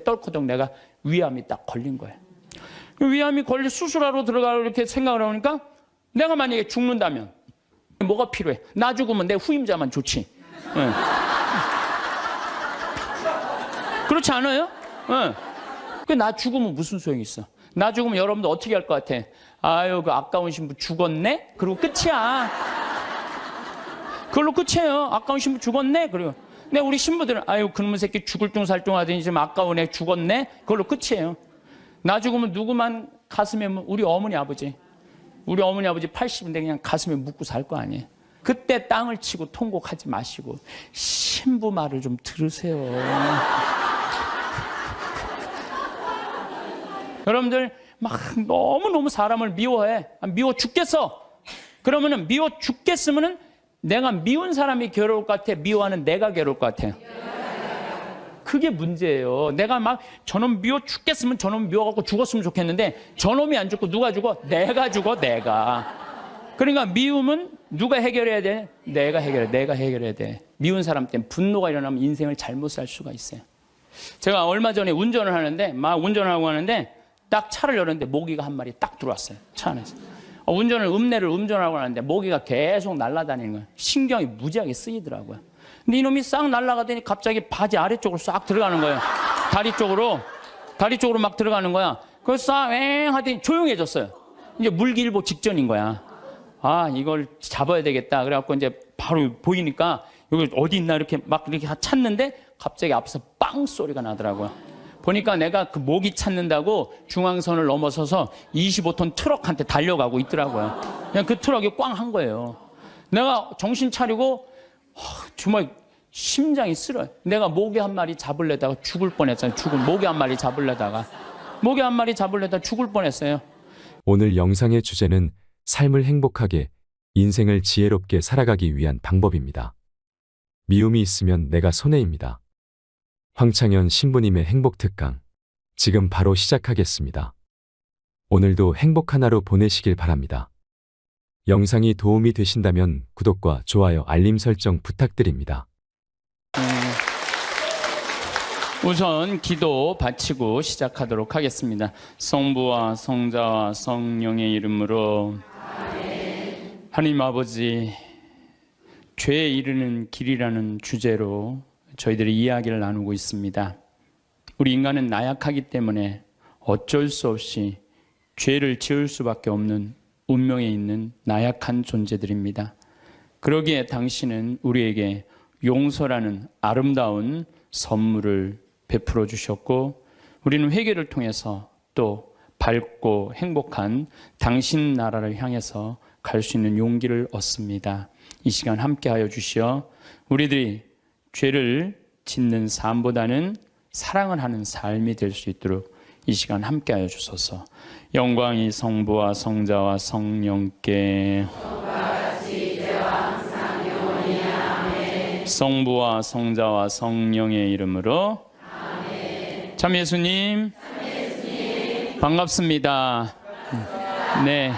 떨커덕 내가 위암이 딱 걸린 거예요. 위암이 걸려 수술하러 들어가려고 이렇게 생각을 하니까 내가 만약에 죽는다면 뭐가 필요해? 나 죽으면 내 후임자만 좋지. 네. 그렇지 않아요? 네. 나 죽으면 무슨 소용이 있어? 나 죽으면 여러분들 어떻게 할 것 같아? 아유, 그 아까운 신부 죽었네? 그리고 끝이야. 그걸로 끝이에요. 아까운 신부 죽었네? 그리고. 근데 우리 신부들은, 아유, 그놈의 새끼 죽을 둥 살 둥 하더니 지금 아까운 애 죽었네? 그걸로 끝이에요. 나 죽으면 누구만 가슴에, 우리 어머니 아버지. 우리 어머니 아버지 80인데 그냥 가슴에 묻고 살 거 아니에요. 그때 땅을 치고 통곡하지 마시고, 신부 말을 좀 들으세요. 여러분들 막 너무너무 사람을 미워해. 미워 죽겠어. 그러면은 미워 죽겠으면은 내가 미운 사람이 괴로울 것 같아? 미워하는 내가 괴로울 것 같아요? 그게 문제예요. 내가 막 저놈 미워 죽겠으면 저놈 미워갖고 죽었으면 좋겠는데 저놈이 안 죽고 누가 죽어? 내가 죽어, 내가. 그러니까 미움은 누가 해결해야 돼? 내가 해결해야 돼. 미운 사람 때문에 분노가 일어나면 인생을 잘못 살 수가 있어요. 제가 얼마 전에 운전을 하는데 막 운전하고 하는데 딱 차를 열었는데 모기가 한 마리 딱 들어왔어요. 차 안에서. 음내를 운전하고 하는데 모기가 계속 날아다니는 거예요. 신경이 무지하게 쓰이더라고요. 근데 이놈이 싹 날아가더니 갑자기 바지 아래쪽으로 싹 들어가는 거예요. 다리 쪽으로 막 들어가는 거야. 그래서 싹 하더니 조용해졌어요. 이제 물기일보 직전인 거야. 아, 이걸 잡아야 되겠다. 그래갖고 이제 바로 보이니까 여기 어디 있나 이렇게 막 이렇게 찾는데 갑자기 앞에서 빵 소리가 나더라고요. 보니까 내가 그 모기 찾는다고 중앙선을 넘어서서 25톤 트럭한테 달려가고 있더라고요. 그냥 그 트럭이 꽝 한 거예요. 내가 정신 차리고 정말 심장이 쓰러요. 내가 모기 한 마리 잡으려다가 죽을 뻔했어요. 모기 한 마리 잡으려다가 죽을 뻔했어요. 오늘 영상의 주제는 삶을 행복하게, 인생을 지혜롭게 살아가기 위한 방법입니다. 미움이 있으면 내가 손해입니다. 황창현 신부님의 행복 특강, 지금 바로 시작하겠습니다. 오늘도 행복한 하루 보내시길 바랍니다. 영상이 도움이 되신다면 구독과 좋아요, 알림 설정 부탁드립니다. 우선 기도 바치고 시작하도록 하겠습니다. 성부와 성자와 성령의 이름으로 아멘. 하나님 아버지, 죄에 이르는 길이라는 주제로 저희들이 이야기를 나누고 있습니다. 우리 인간은 나약하기 때문에 어쩔 수 없이 죄를 지을 수밖에 없는 운명에 있는 나약한 존재들입니다. 그러기에 당신은 우리에게 용서라는 아름다운 선물을 베풀어 주셨고, 우리는 회개를 통해서 또 밝고 행복한 당신 나라를 향해서 갈 수 있는 용기를 얻습니다. 이 시간 함께하여 주시어 우리들이 죄를 짓는 삶보다는 사랑을 하는 삶이 될 수 있도록 이 시간 함께하여 주소서. 영광이 성부와 성자와 성령께 성부와 성자와 성령의 이름으로 아멘. 참 예수님 반갑습니다. 네.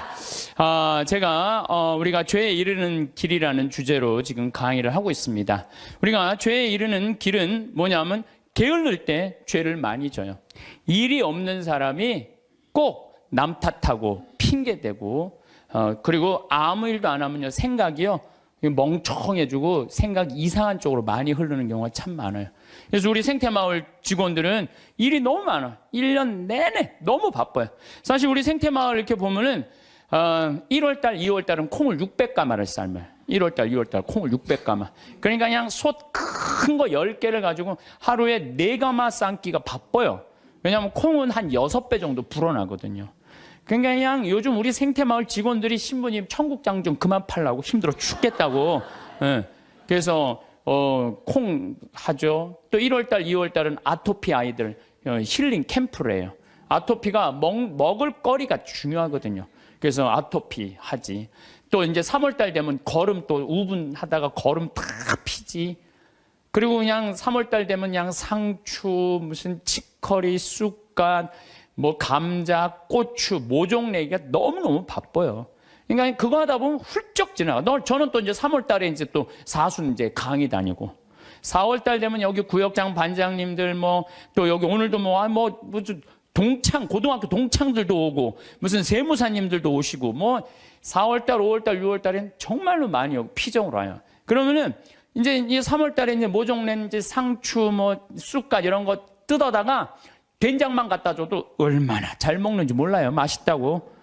제가 우리가 죄에 이르는 길이라는 주제로 지금 강의를 하고 있습니다. 우리가 죄에 이르는 길은 뭐냐면 게을를 때 죄를 많이 져요. 일이 없는 사람이 꼭 남 탓하고 핑계대고 그리고 아무 일도 안 하면요 생각이요 멍청해지고 생각이 이상한 쪽으로 많이 흐르는 경우가 참 많아요. 그래서 우리 생태마을 직원들은 일이 너무 많아요. 1년 내내 너무 바빠요. 사실 우리 생태마을 이렇게 보면은 1월달, 2월달은 콩을 600가마를 삶아요. 1월달, 2월달 콩을 600가마. 그러니까 그냥 솥 큰 거 10개를 가지고 하루에 4가마 삶기가 바빠요. 왜냐하면 콩은 한 6배 정도 불어나거든요. 그러니까 그냥 요즘 우리 생태마을 직원들이 신부님 청국장 좀 그만 팔라고 힘들어 죽겠다고. 그래서 콩 하죠. 또 1월달, 2월달은 아토피 아이들 힐링 캠프를 해요. 아토피가 먹을 거리가 중요하거든요. 그래서 아토피 하지. 또 이제 3월달 되면 거름 또 우분하다가 거름 다 피지. 그리고 그냥 3월달 되면 그냥 상추, 무슨 치커리, 쑥갓, 뭐 감자, 고추, 모종 내기가 너무너무 바빠요. 그러니까 그거 하다 보면 훌쩍 지나가. 저는 또 이제 3월달에 이제 또 사순 이제 강의 다니고 4월달 되면 여기 구역장 반장님들 또 여기 오늘도 무슨 고등학교 동창들도 오고 무슨 세무사님들도 오시고 4월달, 5월달, 6월달엔 정말로 많이 오고 피정으로 와요. 그러면은 이제 3월달에 이제 모종낸 이제 상추, 쑥갓 이런 거 뜯어다가 된장만 갖다 줘도 얼마나 잘 먹는지 몰라요. 맛있다고.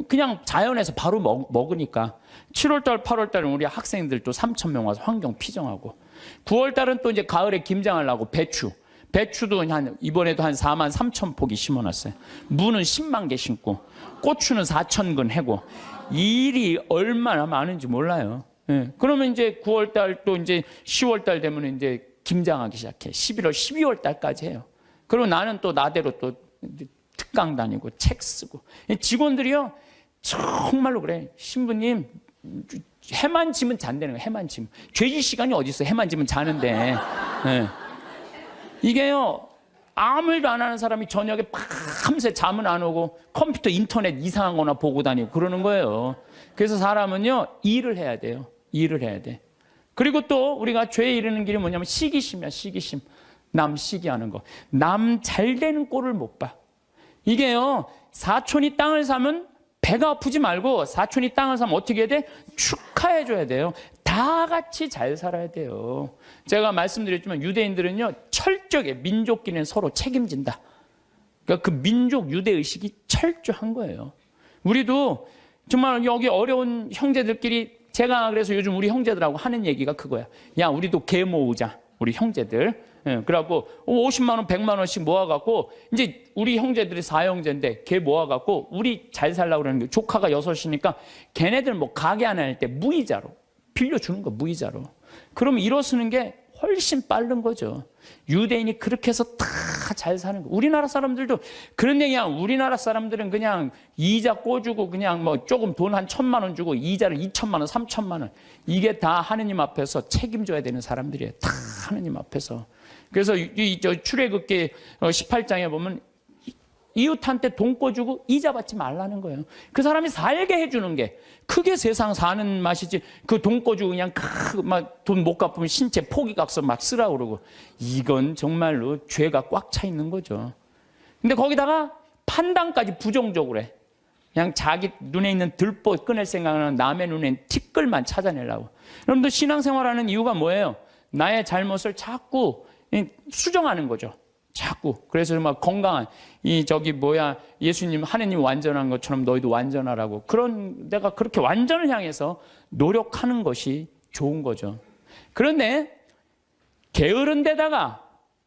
그냥 자연에서 바로 먹으니까. 7월달, 8월달은 우리 학생들 또 3,000명 와서 환경 피정하고. 9월달은 또 이제 가을에 김장하려고 배추도 이번에도 한 4만 3천 포기 심어놨어요. 무는 10만 개 심고, 고추는 4천 근 해고. 일이 얼마나 많은지 몰라요. 예. 그러면 이제 9월달 또 이제 10월달 되면 이제 김장하기 시작해. 11월, 12월달까지 해요. 그리고 나는 또 나대로 또 특강 다니고 책 쓰고. 직원들이요, 정말로 그래. 신부님, 해만 지면 잔다는 거예요. 해만 지면. 죄질 시간이 어디 있어? 해만 지면 자는데. 예. 이게요, 아무 일도 안 하는 사람이 저녁에 밤새 잠은 안 오고 컴퓨터 인터넷 이상한 거나 보고 다니고 그러는 거예요. 그래서 사람은요, 일을 해야 돼요. 일을 해야 돼. 그리고 또 우리가 죄에 이르는 길이 뭐냐면 시기심이야. 시기심. 남 시기하는 거. 남 잘 되는 꼴을 못 봐. 이게요, 사촌이 땅을 사면 배가 아프지 말고 사촌이 땅을 사면 어떻게 해야 돼? 축하해 줘야 돼요. 다 같이 잘 살아야 돼요. 제가 말씀드렸지만 유대인들은요, 철저하게 민족끼리는 서로 책임진다. 그러니까 그 민족 유대의식이 철저한 거예요. 우리도 정말 여기 어려운 형제들끼리, 제가 그래서 요즘 우리 형제들하고 하는 얘기가 그거야. 야, 우리도 개 모으자. 우리 형제들. 예, 그래갖고 50만 원, 100만 원씩 모아갖고 이제 우리 형제들이 4형제인데 걔 모아갖고 우리 잘 살라고 그러는 게, 조카가 6이니까 걔네들 가게 하나 할 때 무이자로 빌려주는 거, 무이자로. 그러면 일어서는 게 훨씬 빠른 거죠. 유대인이 그렇게 해서 다 잘 사는 거. 우리나라 사람들도 그런 얘기야. 우리나라 사람들은 그냥 이자 꿔주고 그냥 조금 돈 한 1,000만 원 주고 이자를 2,000만 원, 3,000만 원. 이게 다 하느님 앞에서 책임져야 되는 사람들이에요. 다 하느님 앞에서. 그래서 저 출애굽기 18장에 보면 이웃한테 돈 꿔주고 이자 받지 말라는 거예요. 그 사람이 살게 해주는 게 그게 세상 사는 맛이지. 그 돈 꿔주고 그냥 돈 못 갚으면 신체 포기각서 막 쓰라고 그러고, 이건 정말로 죄가 꽉 차 있는 거죠. 근데 거기다가 판단까지 부정적으로 해. 그냥 자기 눈에 있는 들보 꺼낼 생각은 남의 눈엔 티끌만 찾아내려고. 여러분들 신앙생활하는 이유가 뭐예요? 나의 잘못을 자꾸 수정하는 거죠. 자꾸. 그래서 정말 건강한 예수님, 하느님 완전한 것처럼 너희도 완전하라고. 내가 그렇게 완전을 향해서 노력하는 것이 좋은 거죠. 그런데 게으른 데다가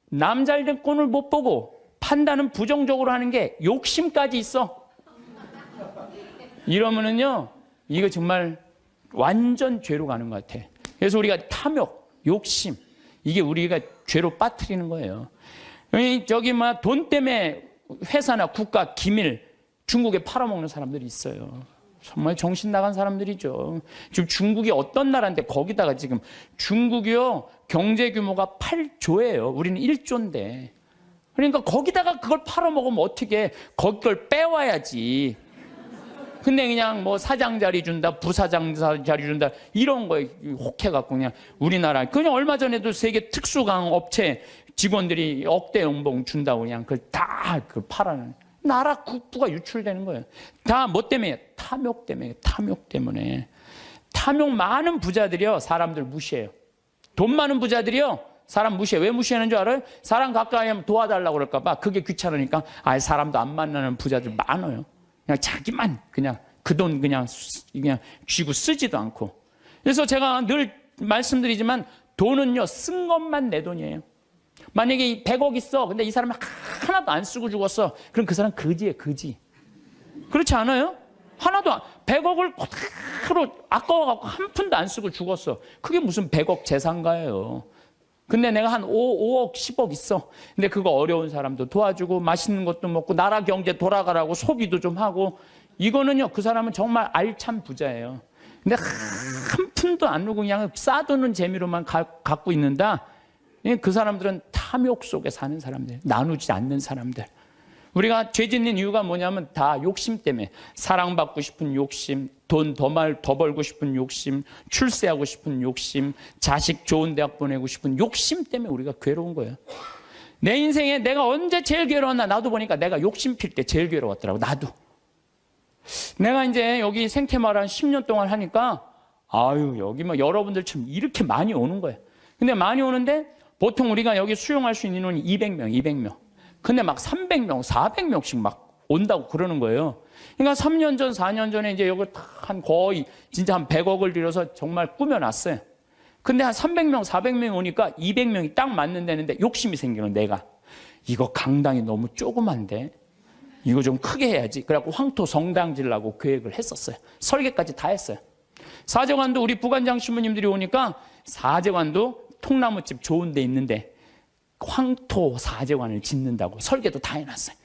남 잘된 꼴을 못 보고 판단은 부정적으로 하는 게 욕심까지 있어. 이러면은요, 이거 정말 완전 죄로 가는 것 같아. 그래서 우리가 탐욕, 욕심, 이게 우리가 죄로 빠뜨리는 거예요. 돈 때문에 회사나 국가 기밀 중국에 팔아먹는 사람들이 있어요. 정말 정신 나간 사람들이죠. 지금 중국이 어떤 나라인데 거기다가 지금 중국이요, 경제 규모가 8조예요. 우리는 1조인데. 그러니까 거기다가 그걸 팔아먹으면 어떻게, 거기 걸 빼와야지. 근데 그냥 사장 자리 준다, 부사장 자리 준다, 이런 거에 혹해갖고 그냥 우리나라, 그냥 얼마 전에도 세계 특수강 업체 직원들이 억대 연봉 준다고 그냥 그걸 다 팔아는, 나라 국부가 유출되는 거예요. 다 뭐 때문에? 탐욕 때문에. 탐욕 때문에. 탐욕 많은 부자들이요, 사람들 무시해요. 돈 많은 부자들이요, 사람 무시해. 왜 무시하는 줄 알아요? 사람 가까이 하면 도와달라고 그럴까 봐. 그게 귀찮으니까 사람도 안 만나는 부자들 많아요. 그냥 자기만 그냥 그 돈 그냥 쥐고 쓰지도 않고. 그래서 제가 늘 말씀드리지만 돈은요, 쓴 것만 내 돈이에요. 만약에 100억 있어. 근데 이 사람은 하나도 안 쓰고 죽었어. 그럼 그 사람 거지예요, 거지. 그렇지 않아요? 하나도 100억을 그대로 아까워갖고 한 푼도 안 쓰고 죽었어. 그게 무슨 100억 재산가예요. 근데 내가 한 5억, 10억 있어. 근데 그거 어려운 사람도 도와주고 맛있는 것도 먹고 나라 경제 돌아가라고 소비도 좀 하고, 이거는요, 그 사람은 정말 알찬 부자예요. 근데 한 푼도 안 누고 그냥 싸두는 재미로만 갖고 있는다. 그 사람들은 탐욕 속에 사는 사람들, 나누지 않는 사람들. 우리가 죄 짓는 이유가 뭐냐면 다 욕심 때문에. 사랑받고 싶은 욕심, 돈 더 벌고 싶은 욕심, 출세하고 싶은 욕심, 자식 좋은 대학 보내고 싶은 욕심 때문에 우리가 괴로운 거예요. 내 인생에 내가 언제 제일 괴로웠나 나도 보니까 내가 욕심 필 때 제일 괴로웠더라고. 나도. 내가 이제 여기 생태마을 한 10년 동안 하니까 아유 여기 뭐 여러분들처럼 이렇게 많이 오는 거예요. 근데 많이 오는데 보통 우리가 여기 수용할 수 있는 인원이 200명. 근데 막 300명, 400명씩 막 온다고 그러는 거예요. 그러니까 3년 전, 4년 전에 이제 여기 한 거의 진짜 한 100억을 들여서 정말 꾸며놨어요. 근데 한 300명, 400명 오니까 200명이 딱 맞는다는데 욕심이 생기는 내가. 이거 강당이 너무 조그만데 이거 좀 크게 해야지. 그래갖고 황토 성당 지으려고 계획을 했었어요. 설계까지 다 했어요. 사제관도 우리 부관장 신부님들이 오니까 사제관도 통나무집 좋은 데 있는데 황토 사제관을 짓는다고 설계도 다 해놨어요.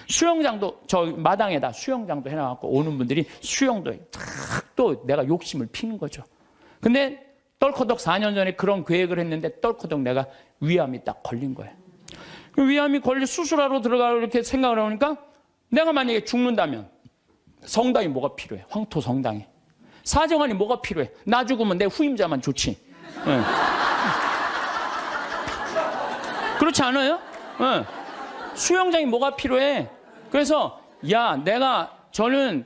수영장도 저 마당에다 수영장도 해놔갖고 오는 분들이 수영도 또 내가 욕심을 피는 거죠. 근데 떨커덕 4년 전에 그런 계획을 했는데 떨커덕 내가 위암이 딱 걸린 거예요. 위암이 걸려 수술하러 들어가고 이렇게 생각을 하니까 내가 만약에 죽는다면 성당이 뭐가 필요해? 황토 성당이. 사정관이 뭐가 필요해? 나 죽으면 내 후임자만 좋지. 네. 그렇지 않아요? 네. 수영장이 뭐가 필요해? 그래서 저는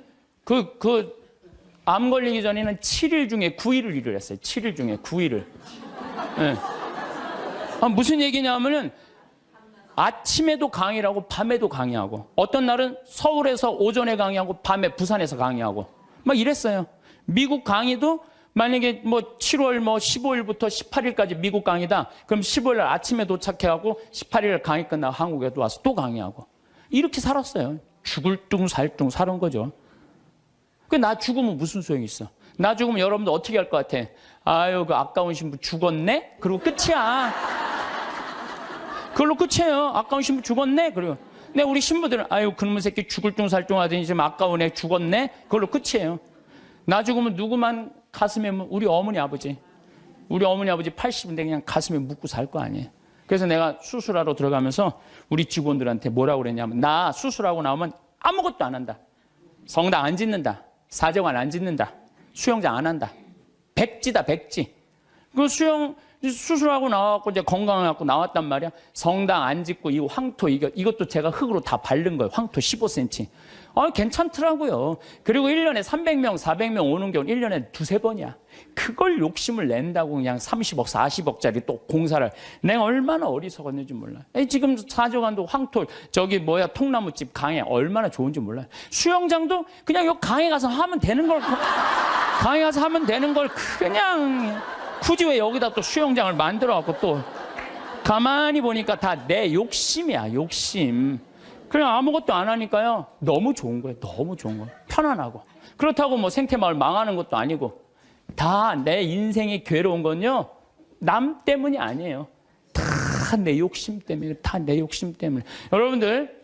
암 걸리기 전에는 7일 중에 9일을 일을 했어요. 7일 중에 9일을. 네. 무슨 얘기냐면은 아침에도 강의하고 밤에도 강의하고 어떤 날은 서울에서 오전에 강의하고 밤에 부산에서 강의하고 막 이랬어요. 미국 강의도 만약에 뭐 7월 15일부터 18일까지 미국 강의다. 그럼 15일 날 아침에 도착해하고 18일 강의 끝나고 한국에도 와서 또 강의하고 이렇게 살았어요. 죽을 둥 살 둥 사는 거죠. 나 죽으면 무슨 소용이 있어? 나 죽으면 여러분들 어떻게 할 것 같아? 아유 그 아까운 신부 죽었네? 그리고 끝이야. 그걸로 끝이에요. 아까운 신부 죽었네? 그리고 근데 우리 신부들은 아유 그놈의 새끼 죽을 둥 살 둥 하더니 지금 아까운 애 죽었네? 그걸로 끝이에요. 나 죽으면 누구만 가슴에 우리 어머니 아버지 80인데 그냥 가슴에 묻고 살 거 아니에요. 그래서 내가 수술하러 들어가면서 우리 직원들한테 뭐라고 그랬냐면 나 수술하고 나오면 아무것도 안 한다. 성당 안 짓는다. 사정관 안 짓는다. 수영장 안 한다. 백지다 백지. 그 수술하고 나와갖고 이제 건강해갖고 나왔단 말이야. 성당 안 짓고 이 황토 이것도 제가 흙으로 다 바른 거예요. 황토 15cm. 괜찮더라고요. 그리고 1년에 300명, 400명 오는 경우 1년에 두세 번이야. 그걸 욕심을 낸다고 그냥 30억, 40억짜리 또 공사를. 내가 얼마나 어리석었는지 몰라요. 지금 사정관도 황토, 통나무집 강에 얼마나 좋은지 몰라요. 수영장도 그냥 요 강에 가서 하면 되는 걸, 강에 가서 하면 되는 걸 그냥 굳이 왜 여기다 또 수영장을 만들어갖고 또 가만히 보니까 다 내 욕심이야, 욕심. 그냥 아무것도 안 하니까요. 너무 좋은 거예요. 너무 좋은 거예요. 편안하고. 그렇다고 뭐 생태마을 망하는 것도 아니고 다 내 인생이 괴로운 건요. 남 때문이 아니에요. 다 내 욕심 때문에. 다 내 욕심 때문에. 여러분들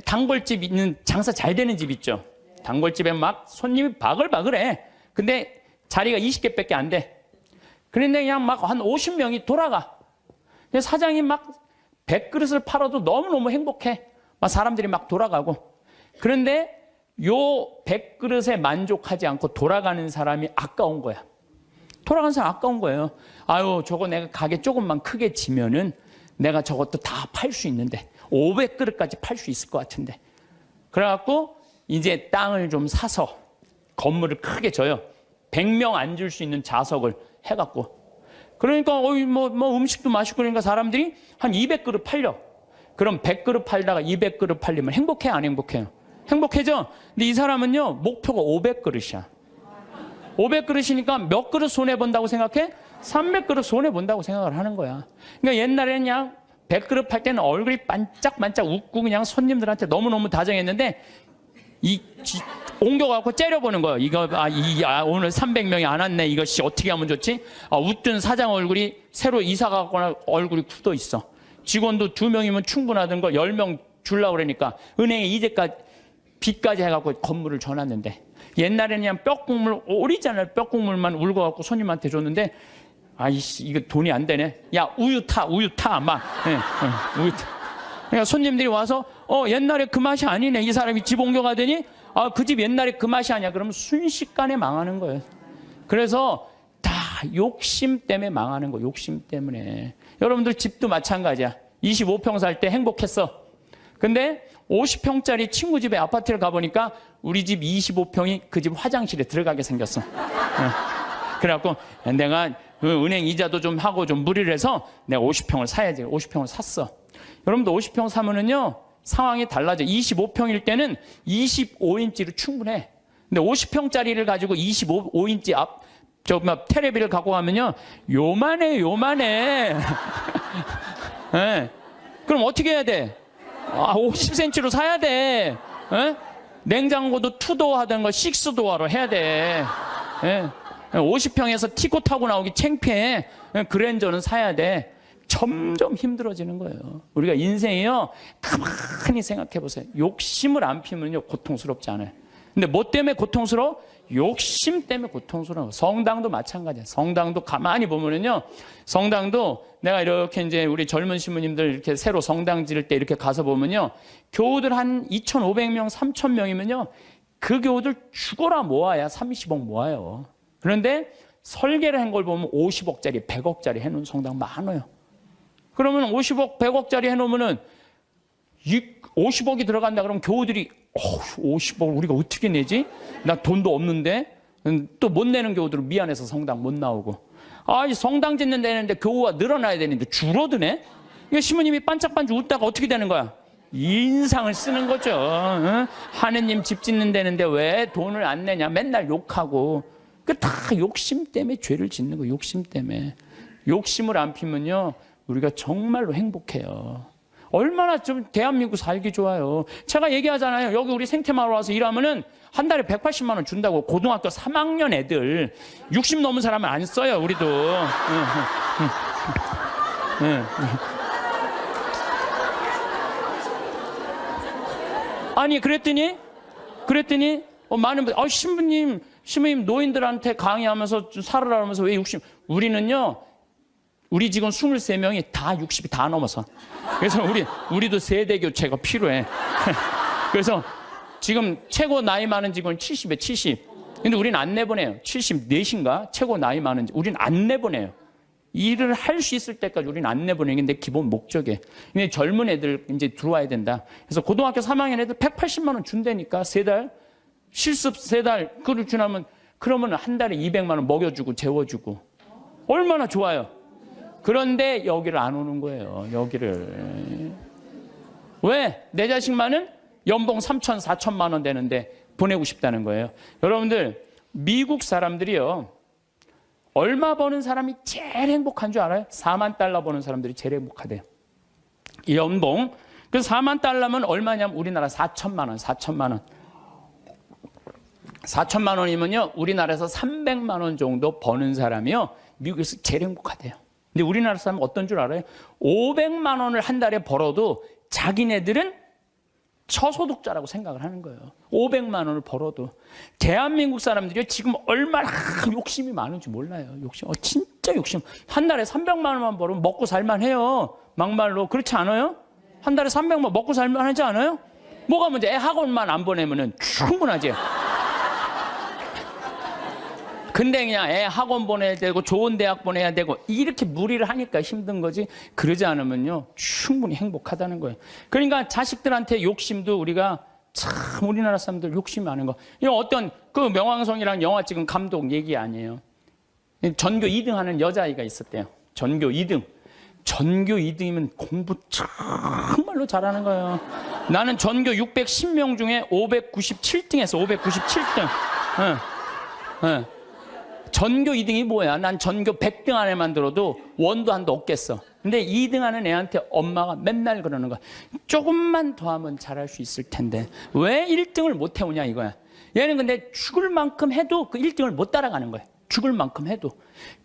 단골집 있는 장사 잘 되는 집 있죠. 단골집에 막 손님이 바글바글해. 근데 자리가 20개밖에 안 돼. 그런데 그냥 막 한 50명이 돌아가. 사장이 막 100그릇을 팔아도 너무너무 행복해. 막 사람들이 막 돌아가고. 그런데 요 100그릇에 만족하지 않고 돌아가는 사람이 아까운 거야. 돌아가는 사람 아까운 거예요. 아유, 저거 내가 가게 조금만 크게 지면은 내가 저것도 다 팔 수 있는데 500그릇까지 팔 수 있을 것 같은데. 그래갖고 이제 땅을 좀 사서 건물을 크게 져요. 100명 앉을 수 있는 좌석을 해갖고. 그러니까 음식도 맛있고 그러니까 사람들이 한 200그릇 팔려. 그럼 100그릇 팔다가 200그릇 팔리면 행복해 안 행복해요? 행복해져. 근데 이 사람은요 목표가 500그릇이야. 500그릇이니까 몇 그릇 손해본다고 생각해? 300그릇 손해본다고 생각을 하는 거야. 그러니까 옛날에는 그냥 100그릇 팔 때는 얼굴이 반짝반짝 웃고 그냥 손님들한테 너무너무 다정했는데 옮겨갖고 째려보는 거예요. 오늘 300명이 안 왔네. 이것이 어떻게 하면 좋지? 웃던 사장 얼굴이 새로 이사가거나 얼굴이 굳어 있어. 직원도 2명이면 충분하던 거 10명 주려고 그러니까 은행에 이제까지 빚까지 해갖고 건물을 줘놨는데 옛날에는 그냥 뼈국물 오리지널 뼈국물만 울고갖고 손님한테 줬는데 아이씨 이거 돈이 안 되네. 야 우유 타 막 우유 타. 그러니까 손님들이 와서 옛날에 그 맛이 아니네. 이 사람이 집 옮겨가더니 그 집 옛날에 그 맛이 아니야. 그러면 순식간에 망하는 거예요. 그래서 다 욕심 때문에 망하는 거예요. 욕심 때문에. 여러분들 집도 마찬가지야. 25평 살 때 행복했어. 근데 50평짜리 친구 집에 아파트를 가보니까 우리 집 25평이 그 집 화장실에 들어가게 생겼어. 그래갖고 내가 은행 이자도 좀 하고 좀 무리를 해서 내가 50평을 사야지. 50평을 샀어. 여러분도 50평 사면은요, 상황이 달라져. 25평일 때는 25인치로 충분해. 근데 50평짜리를 가지고 25인치 테레비를 갖고 가면요, 요만해. 네. 그럼 어떻게 해야 돼? 50cm로 사야 돼. 네? 냉장고도 2도어 하던 거 6도어로 해야 돼. 네. 50평에서 티코 타고 나오기 창피해. 그랜저는 사야 돼. 점점 힘들어지는 거예요. 우리가 인생이요, 가만히 생각해 보세요. 욕심을 안 피면요, 고통스럽지 않아요. 근데 뭐 때문에 고통스러워? 욕심 때문에 고통스러워. 성당도 마찬가지야. 성당도 가만히 보면은요, 성당도 내가 이렇게 이제 우리 젊은 신부님들 이렇게 새로 성당 지을 때 이렇게 가서 보면요, 교우들 한 2,500명, 3,000명이면요, 그 교우들 죽어라 모아야 30억 모아요. 그런데 설계를 한 걸 보면 50억짜리, 100억짜리 해놓은 성당 많아요. 그러면 50억, 100억짜리 해놓으면은 50억이 들어간다 그러면 교우들이 50억 우리가 어떻게 내지? 나 돈도 없는데. 또 못 내는 교우들은 미안해서 성당 못 나오고. 이 성당 짓는 데는데 교우가 늘어나야 되는데 줄어드네? 이게 신부님이 반짝반짝 웃다가 어떻게 되는 거야? 인상을 쓰는 거죠. 하느님 집 짓는 데는데 왜 돈을 안 내냐? 맨날 욕하고. 그 다 욕심 때문에 죄를 짓는 거예요. 욕심 때문에. 욕심을 안 피면요, 우리가 정말로 행복해요. 얼마나 좀 대한민국 살기 좋아요. 제가 얘기하잖아요. 여기 우리 생태마을 와서 일하면은 한 달에 180만 원 준다고. 고등학교 3학년 애들 60 넘은 사람은 안 써요. 우리도. 아니 그랬더니 많은 분들 신부님 노인들한테 강의하면서 살으라면서 왜 60? 우리는요, 우리 직원 23명이 다 60이 다 넘어서. 그래서 우리도 세대 교체가 필요해. 그래서 지금 최고 나이 많은 직원 70에 70. 근데 우리는 안 내보내요. 74인가? 최고 나이 많은 우리는 안 내보내요. 일을 할 수 있을 때까지 우리는 안 내보내는 게 기본 목적이에요. 근데 젊은 애들 이제 들어와야 된다. 그래서 고등학교 3학년 애들 180만 원 준다니까. 3달. 실습 3달. 그걸 주나면 그러면 한 달에 200만 원 먹여주고 재워주고. 얼마나 좋아요. 그런데 여기를 안 오는 거예요. 여기를. 왜? 내 자식만은 연봉 3천, 4천만 원 되는데 보내고 싶다는 거예요. 여러분들, 미국 사람들이요, 얼마 버는 사람이 제일 행복한 줄 알아요? 4만 달러 버는 사람들이 제일 행복하대요. 이 연봉. 그래서 4만 달러면 얼마냐면 우리나라 4천만 원, 4천만 원. 4천만 원이면요, 우리나라에서 300만 원 정도 버는 사람이요, 미국에서 제일 행복하대요. 근데 우리나라 사람은 어떤 줄 알아요? 500만 원을 한 달에 벌어도 자기네들은 저소득자라고 생각을 하는 거예요. 500만 원을 벌어도. 대한민국 사람들이 지금 얼마나 욕심이 많은지 몰라요. 욕심. 진짜 욕심. 한 달에 300만 원만 벌으면 먹고 살만해요. 막말로. 그렇지 않아요? 한 달에 300만 원 먹고 살만하지 않아요? 뭐가 문제? 애 학원만 안 보내면은 충분하지. 근데 그냥 애 학원 보내야 되고 좋은 대학 보내야 되고 이렇게 무리를 하니까 힘든 거지, 그러지 않으면요 충분히 행복하다는 거예요. 그러니까 자식들한테 욕심도 우리가 참, 우리나라 사람들 욕심이 많은 거. 이거 어떤 그 명왕성이라는 영화 찍은 감독 얘기 아니에요. 전교 2등 하는 여자아이가 있었대요. 전교 2등. 전교 2등이면 공부 정말로 잘하는 거예요. 나는 전교 610명 중에 597등 했어. 597등. 전교 2등이 뭐야? 난 전교 100등 안에만 들어도 원도 한도 없겠어. 근데 2등 하는 애한테 엄마가 맨날 그러는 거야. 조금만 더 하면 잘할 수 있을 텐데 왜 1등을 못 해오냐 이거야. 얘는 근데 죽을 만큼 해도 그 1등을 못 따라가는 거야. 죽을 만큼 해도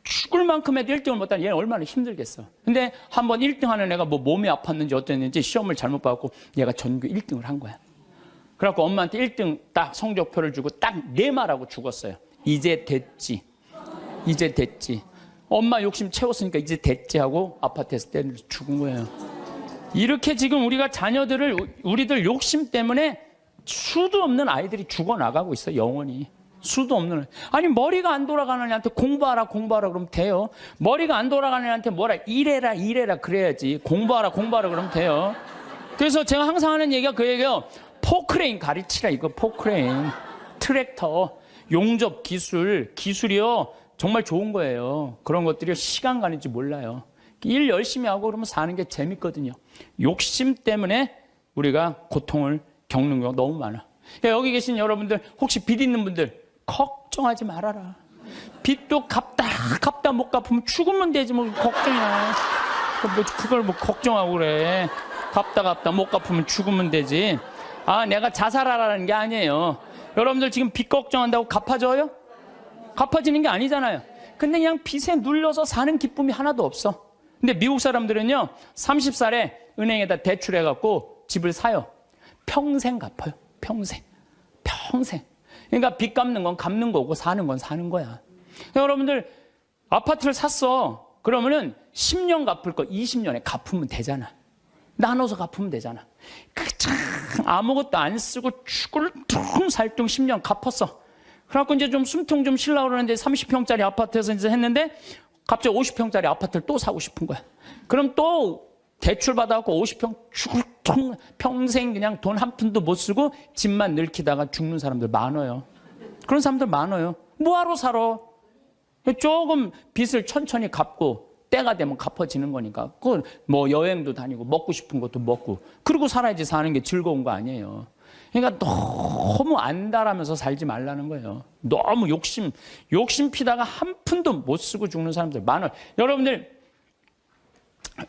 1등을 못 따라. 얘는 얼마나 힘들겠어. 근데 한번 1등 하는 애가 뭐 몸이 아팠는지 어땠는지 시험을 잘못 봐갖고 얘가 전교 1등을 한 거야. 그래갖고 엄마한테 1등 딱 성적표를 주고 딱 네 말하고 죽었어요. 이제 됐지. 이제 됐지. 엄마 욕심 채웠으니까 이제 됐지 하고 아파트에서 때려 죽은 거예요. 이렇게 지금 우리가 자녀들을 우리들 욕심 때문에 수도 없는 아이들이 죽어나가고 있어. 영원히. 수도 없는. 아니 머리가 안 돌아가는 애한테 공부하라 그러면 돼요. 머리가 안 돌아가는 애한테 뭐라 이래라 그래야지. 공부하라 그러면 돼요. 그래서 제가 항상 하는 얘기가 그 얘기예요. 포크레인 가르치라 이거. 포크레인, 트랙터, 용접 기술이요 정말 좋은 거예요. 그런 것들이 시간 가는지 몰라요. 일 열심히 하고 그러면 사는 게 재밌거든요. 욕심 때문에 우리가 고통을 겪는 경우가 너무 많아. 그러니까 여기 계신 여러분들 혹시 빚 있는 분들 걱정하지 말아라. 빚도 갚다 못 갚으면 죽으면 되지 뭐 걱정이나. 그걸 뭐 걱정하고 그래. 갚다 못 갚으면 죽으면 되지. 아, 내가 자살하라는 게 아니에요. 여러분들 지금 빚 걱정한다고 갚아져요? 갚아지는 게 아니잖아요. 근데 그냥 빚에 눌려서 사는 기쁨이 하나도 없어. 근데 미국 사람들은요 30살에 은행에다 대출해갖고 집을 사요. 평생 갚아요. 평생. 그러니까 빚 갚는 건 갚는 거고 사는 건 사는 거야. 그러니까 여러분들 아파트를 샀어. 그러면은 10년 갚을 거 20년에 갚으면 되잖아. 나눠서 갚으면 되잖아. 그참 아무것도 안 쓰고 죽을 둥살둥 10년 갚았어. 그래갖고 이제 좀 숨통 좀 쉬려고 그러는데 30평짜리 아파트에서 이제 했는데 갑자기 50평짜리 아파트를 또 사고 싶은 거야. 그럼 또 대출 받아갖고 50평 죽을 통 평생 그냥 돈 한 푼도 못 쓰고 집만 늙히다가 죽는 사람들 많아요. 그런 사람들 많아요. 뭐하러 살아? 조금 빚을 천천히 갚고 때가 되면 갚아지는 거니까. 그 뭐 여행도 다니고 먹고 싶은 것도 먹고 그러고 살아야지 사는 게 즐거운 거 아니에요. 그러니까 너무 안달하면서 살지 말라는 거예요. 너무 욕심 피다가 한 푼도 못 쓰고 죽는 사람들 많아요. 여러분들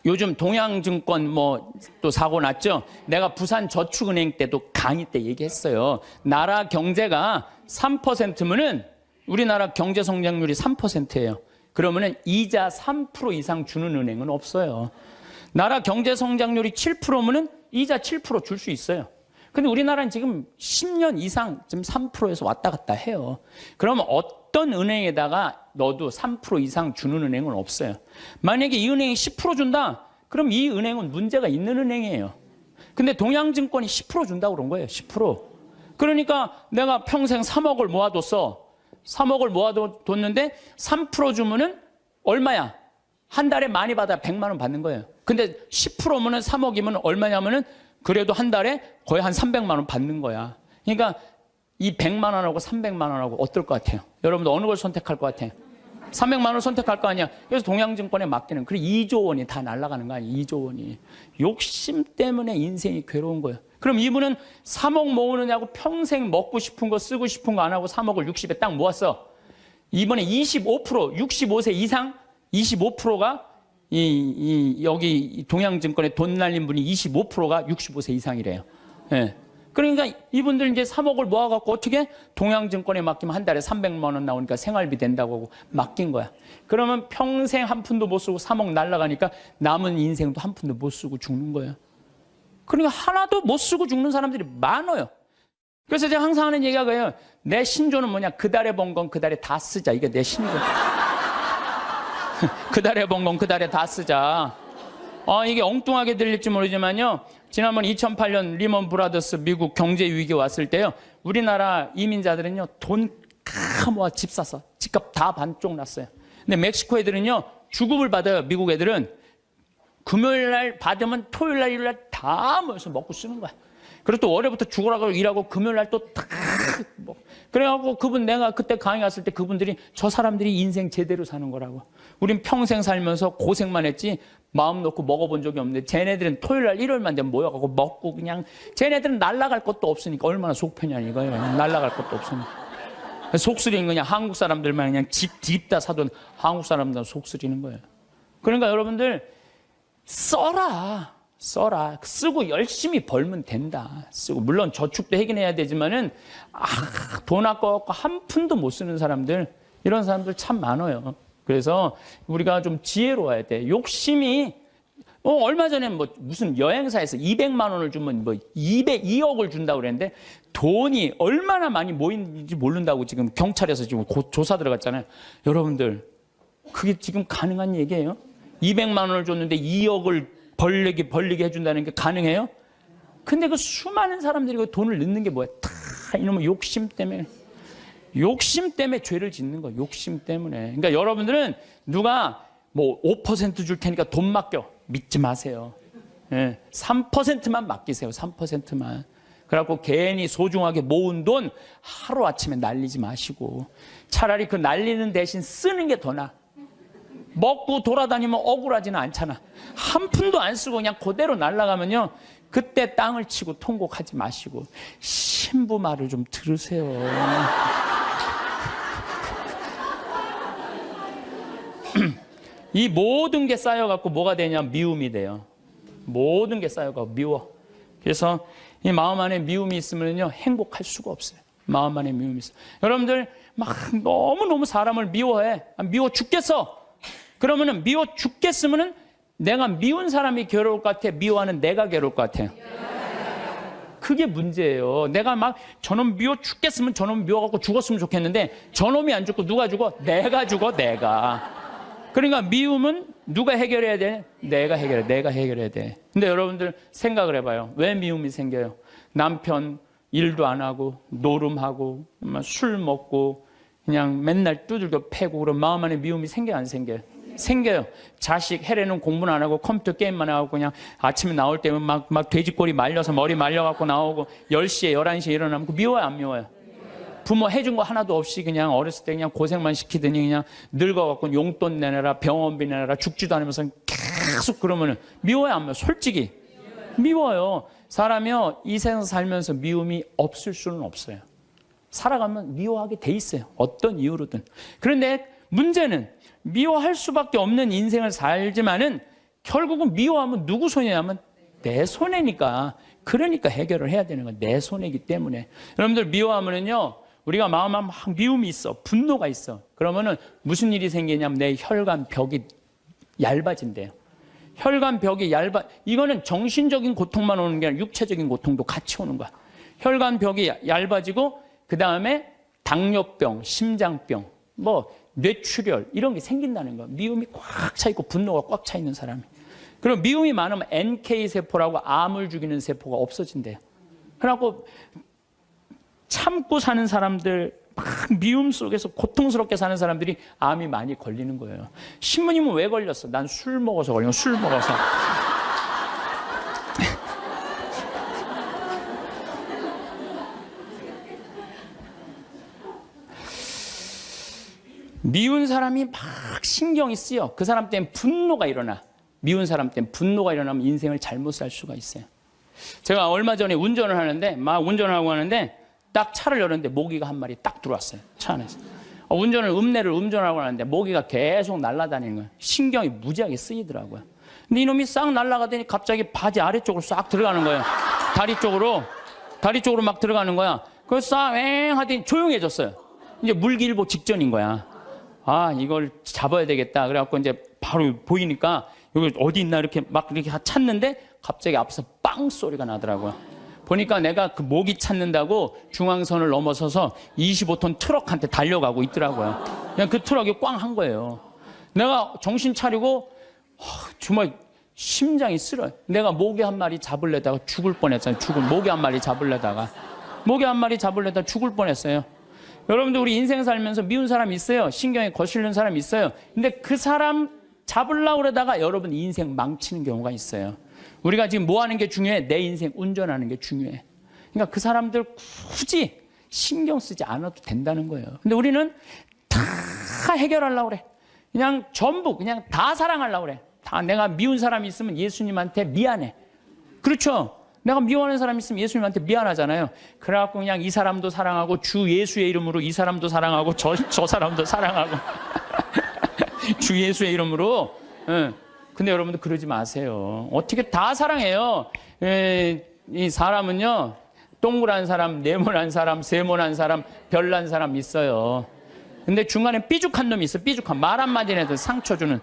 요즘 동양증권 뭐 또 사고 났죠. 내가 부산저축은행 때도 강의 때 얘기했어요. 나라 경제가 3%면은 우리나라 경제 성장률이 3%예요. 그러면은 이자 3% 이상 주는 은행은 없어요. 나라 경제 성장률이 7%면은 이자 7% 줄 수 있어요. 근데 우리나라는 지금 10년 이상 지금 3%에서 왔다 갔다 해요. 그러면 어떤 은행에다가 넣어도 3% 이상 주는 은행은 없어요. 만약에 이 은행이 10% 준다? 그럼 이 은행은 문제가 있는 은행이에요. 근데 동양증권이 10% 준다고 그런 거예요. 10%. 그러니까 내가 평생 3억을 모아뒀어. 3억을 모아뒀는데 3% 주면은 얼마야? 한 달에 많이 받아 100만 원 받는 거예요. 근데 10%면은 3억이면 얼마냐면은 그래도 한 달에 거의 한 300만 원 받는 거야. 그러니까 이 100만 원하고 300만 원하고 어떨 것 같아요? 여러분들 어느 걸 선택할 것 같아요? 300만 원 선택할 거 아니야. 그래서 동양증권에 맡기는 그래 2조 원이 다 날아가는 거 아니에요. 2조 원이. 욕심 때문에 인생이 괴로운 거예요. 그럼 이분은 3억 모으느냐고 평생 먹고 싶은 거 쓰고 싶은 거 안 하고 3억을 60에 딱 모았어. 이번에 25% 65세 이상 25%가 여기 동양증권에 돈 날린 분이 25%가 65세 이상이래요. 예. 그러니까 이분들 이제 3억을 모아갖고 어떻게 동양증권에 맡기면 한 달에 300만 원 나오니까 생활비 된다고 하고 맡긴 거야. 그러면 평생 한 푼도 못 쓰고 3억 날라가니까 남은 인생도 한 푼도 못 쓰고 죽는 거예요. 그러니까 하나도 못 쓰고 죽는 사람들이 많아요. 그래서 제가 항상 하는 얘기가 그래요. 내 신조는 뭐냐? 그 달에 번 건 그 달에 다 쓰자. 이게 내 신조. 그 달에 번 건 그 달에 다 쓰자. 이게 엉뚱하게 들릴지 모르지만요. 지난번 2008년 리먼 브라더스 미국 경제 위기 왔을 때요. 우리나라 이민자들은요. 돈 다 모아 집 샀어. 집값 다 반쪽 났어요. 근데 멕시코 애들은요. 주급을 받아요. 미국 애들은. 금요일 날 받으면 토요일 날 일요일 날 다 모여서 먹고 쓰는 거야. 그리고 또 월요일부터 죽으라고 일하고 금요일 날 또 다 뭐. 그래갖고 내가 그때 강의 갔을 때 그분들이 저 사람들이 인생 제대로 사는 거라고. 우린 평생 살면서 고생만 했지 마음 놓고 먹어본 적이 없는데 쟤네들은 토요일 날 일요일만 되면 모여가고 먹고 그냥 쟤네들은 날아갈 것도 없으니까 얼마나 속 편냐 이거예요. 날아갈 것도 없으니까. 속쓰리는 그냥 한국 사람들만 그냥 집 뒤집다 사돈 한국 사람들 속쓰리는 거예요. 그러니까 여러분들 써라. 쓰고 열심히 벌면 된다. 쓰고 물론 저축도 하긴 해야 되지만은 돈 아까워서 한 푼도 못 쓰는 사람들 이런 사람들 참 많아요. 그래서 우리가 좀 지혜로워야 돼. 욕심이 얼마 전에 뭐 무슨 여행사에서 200만 원을 주면 뭐 2억을 준다고 그랬는데 돈이 얼마나 많이 모이는지 모른다고 지금 경찰에서 지금 조사 들어갔잖아요. 여러분들 그게 지금 가능한 얘기예요? 200만 원을 줬는데 2억을 벌리게 해준다는 게 가능해요? 근데 그 수많은 사람들이 그 돈을 넣는 게 뭐야? 다 이놈의 욕심 때문에 죄를 짓는 거야. 욕심 때문에. 그러니까 여러분들은 누가 뭐 5% 줄 테니까 돈 맡겨. 믿지 마세요. 3%만 맡기세요. 3%만. 그래갖고 괜히 소중하게 모은 돈 하루아침에 날리지 마시고 차라리 그 날리는 대신 쓰는 게 더 나아. 먹고 돌아다니면 억울하지는 않잖아. 한 푼도 안 쓰고 그냥 그대로 날아가면요. 그때 땅을 치고 통곡하지 마시고 신부 말을 좀 들으세요. 이 모든 게 쌓여갖고 뭐가 되냐면 미움이 돼요. 모든 게 쌓여갖고 미워. 그래서 이 마음 안에 미움이 있으면요 행복할 수가 없어요. 마음 안에 미움이 있어요. 여러분들 막 너무너무 사람을 미워해. 미워 죽겠어. 그러면은 미워 죽겠으면은 내가 미운 사람이 괴로울 것 같아? 미워하는 내가 괴로울 것 같아요? 그게 문제예요. 내가 막 저놈 미워 죽겠으면 저놈 미워갖고 죽었으면 좋겠는데 저놈이 안 죽고 누가 죽어? 내가 죽어, 내가. 그러니까 미움은 누가 해결해야 돼? 내가 해결해야 돼. 근데 여러분들 생각을 해봐요. 왜 미움이 생겨요? 남편 일도 안 하고 노름하고 술 먹고 그냥 맨날 두들겨 패고 그런 마음 안에 미움이 생겨요, 안 생겨요? 생겨요. 자식 해례는 공부는 안 하고 컴퓨터 게임만 하고 그냥 아침에 나올 때면 막 돼지꼬리 말려서 머리 말려갖고 나오고 10시에 11시에 일어나면 미워요, 안 미워요? 부모 해준 거 하나도 없이 그냥 어렸을 때 그냥 고생만 시키더니 그냥 늙어갖고 용돈 내놔라, 병원비 내놔라, 죽지도 않으면서 계속 그러면은 미워요, 안 미워요? 솔직히 미워요. 사람이요 이 세상 살면서 미움이 없을 수는 없어요. 살아가면 미워하게 돼 있어요. 어떤 이유로든. 그런데 문제는 미워할 수밖에 없는 인생을 살지만은 결국은 미워하면 누구 손해냐면 내 손해니까. 그러니까 해결을 해야 되는 거야. 내 손해이기 때문에. 여러분들 미워하면은요 우리가 마음에 막 미움이 있어, 분노가 있어. 그러면은 무슨 일이 생기냐면 내 혈관 벽이 얇아진대요. 혈관 벽이 이거는 정신적인 고통만 오는 게 아니라 육체적인 고통도 같이 오는 거야. 혈관 벽이 얇아지고 그 다음에 당뇨병, 심장병, 뭐 뇌출혈 이런 게 생긴다는 거야. 미움이 꽉 차 있고 분노가 꽉 차 있는 사람이. 그리고 미움이 많으면 NK세포라고 암을 죽이는 세포가 없어진대요. 그래갖고 참고 사는 사람들, 막 미움 속에서 고통스럽게 사는 사람들이 암이 많이 걸리는 거예요. 신부님은 왜 걸렸어? 난 술 먹어서 걸린 거야. 술 먹어서. 미운 사람이 막 신경이 쓰여. 그 사람 때문에 분노가 일어나. 미운 사람 때문에 분노가 일어나면 인생을 잘못 살 수가 있어요. 제가 얼마 전에 운전을 하는데 막 운전을 하고 하는데 딱 차를 열었는데 모기가 한 마리 딱 들어왔어요. 차 안에서. 음내를 운전하고 하는데 모기가 계속 날아다니는 거예요. 신경이 무지하게 쓰이더라고요. 근데 이놈이 싹 날아가더니 갑자기 바지 아래쪽으로 싹 들어가는 거예요. 다리 쪽으로 막 들어가는 거야. 그래서 싹 하더니 조용해졌어요. 이제 물기일보 직전인 거야. 아, 이걸 잡아야 되겠다. 그래갖고 이제 바로 보이니까 여기 어디 있나 이렇게 찾는데 갑자기 앞에서 빵 소리가 나더라고요. 보니까 내가 그 모기 찾는다고 중앙선을 넘어서서 25톤 트럭한테 달려가고 있더라고요. 그냥 그 트럭이 꽝 한 거예요. 내가 정신 차리고 정말 심장이 쓰러요. 내가 모기 한 마리 잡으려다가 죽을 뻔했잖아요. 모기 한 마리 잡으려다가 죽을 뻔했어요. 여러분들 우리 인생 살면서 미운 사람 있어요. 신경에 거슬리는 사람 있어요. 근데 그 사람 잡으려고 그러다가 여러분 인생 망치는 경우가 있어요. 우리가 지금 뭐 하는 게 중요해? 내 인생 운전하는 게 중요해. 그러니까 그 사람들 굳이 신경 쓰지 않아도 된다는 거예요. 근데 우리는 다 해결하려고 그래. 그냥 전부 그냥 다 사랑하려고 그래. 다 내가 미운 사람이 있으면 예수님한테 미안해. 그렇죠? 내가 미워하는 사람이 있으면 예수님한테 미안하잖아요. 그래갖고 그냥 이 사람도 사랑하고 주 예수의 이름으로 이 사람도 사랑하고 저 사람도 사랑하고 주 예수의 이름으로. 근데 여러분들 그러지 마세요. 어떻게 다 사랑해요. 이 사람은요 동그란 사람, 네모난 사람, 세모난 사람, 별난 사람 있어요. 근데 중간에 삐죽한 놈이 있어. 삐죽한 말 한마디 해도 상처 주는.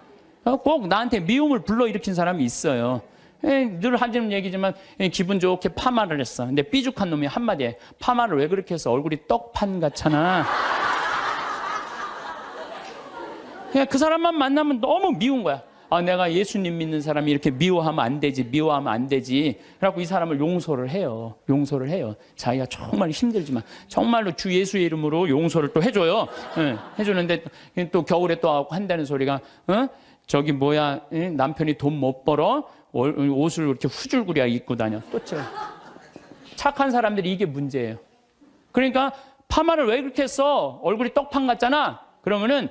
꼭 나한테 미움을 불러일으킨 사람이 있어요. 늘 하는 얘기지만 기분 좋게 파마를 했어. 근데 삐죽한 놈이 한마디에 파마를 왜 그렇게 해서 얼굴이 떡판 같잖아. 그냥 그 사람만 만나면 너무 미운 거야. 내가 예수님 믿는 사람이 이렇게 미워하면 안 되지, 미워하면 안 되지. 그래갖고 이 사람을 용서를 해요. 용서를 해요. 자기가 정말 힘들지만 정말로 주 예수의 이름으로 용서를 또 해줘요. 해주는데 또 겨울에 또 한다는 소리가 저기 뭐야, 남편이 돈 못 벌어 옷을 이렇게 후줄구리하게 입고 다녀. 또 착한 사람들이 이게 문제예요. 그러니까 파마를 왜 그렇게 했어? 얼굴이 떡판 같잖아. 그러면은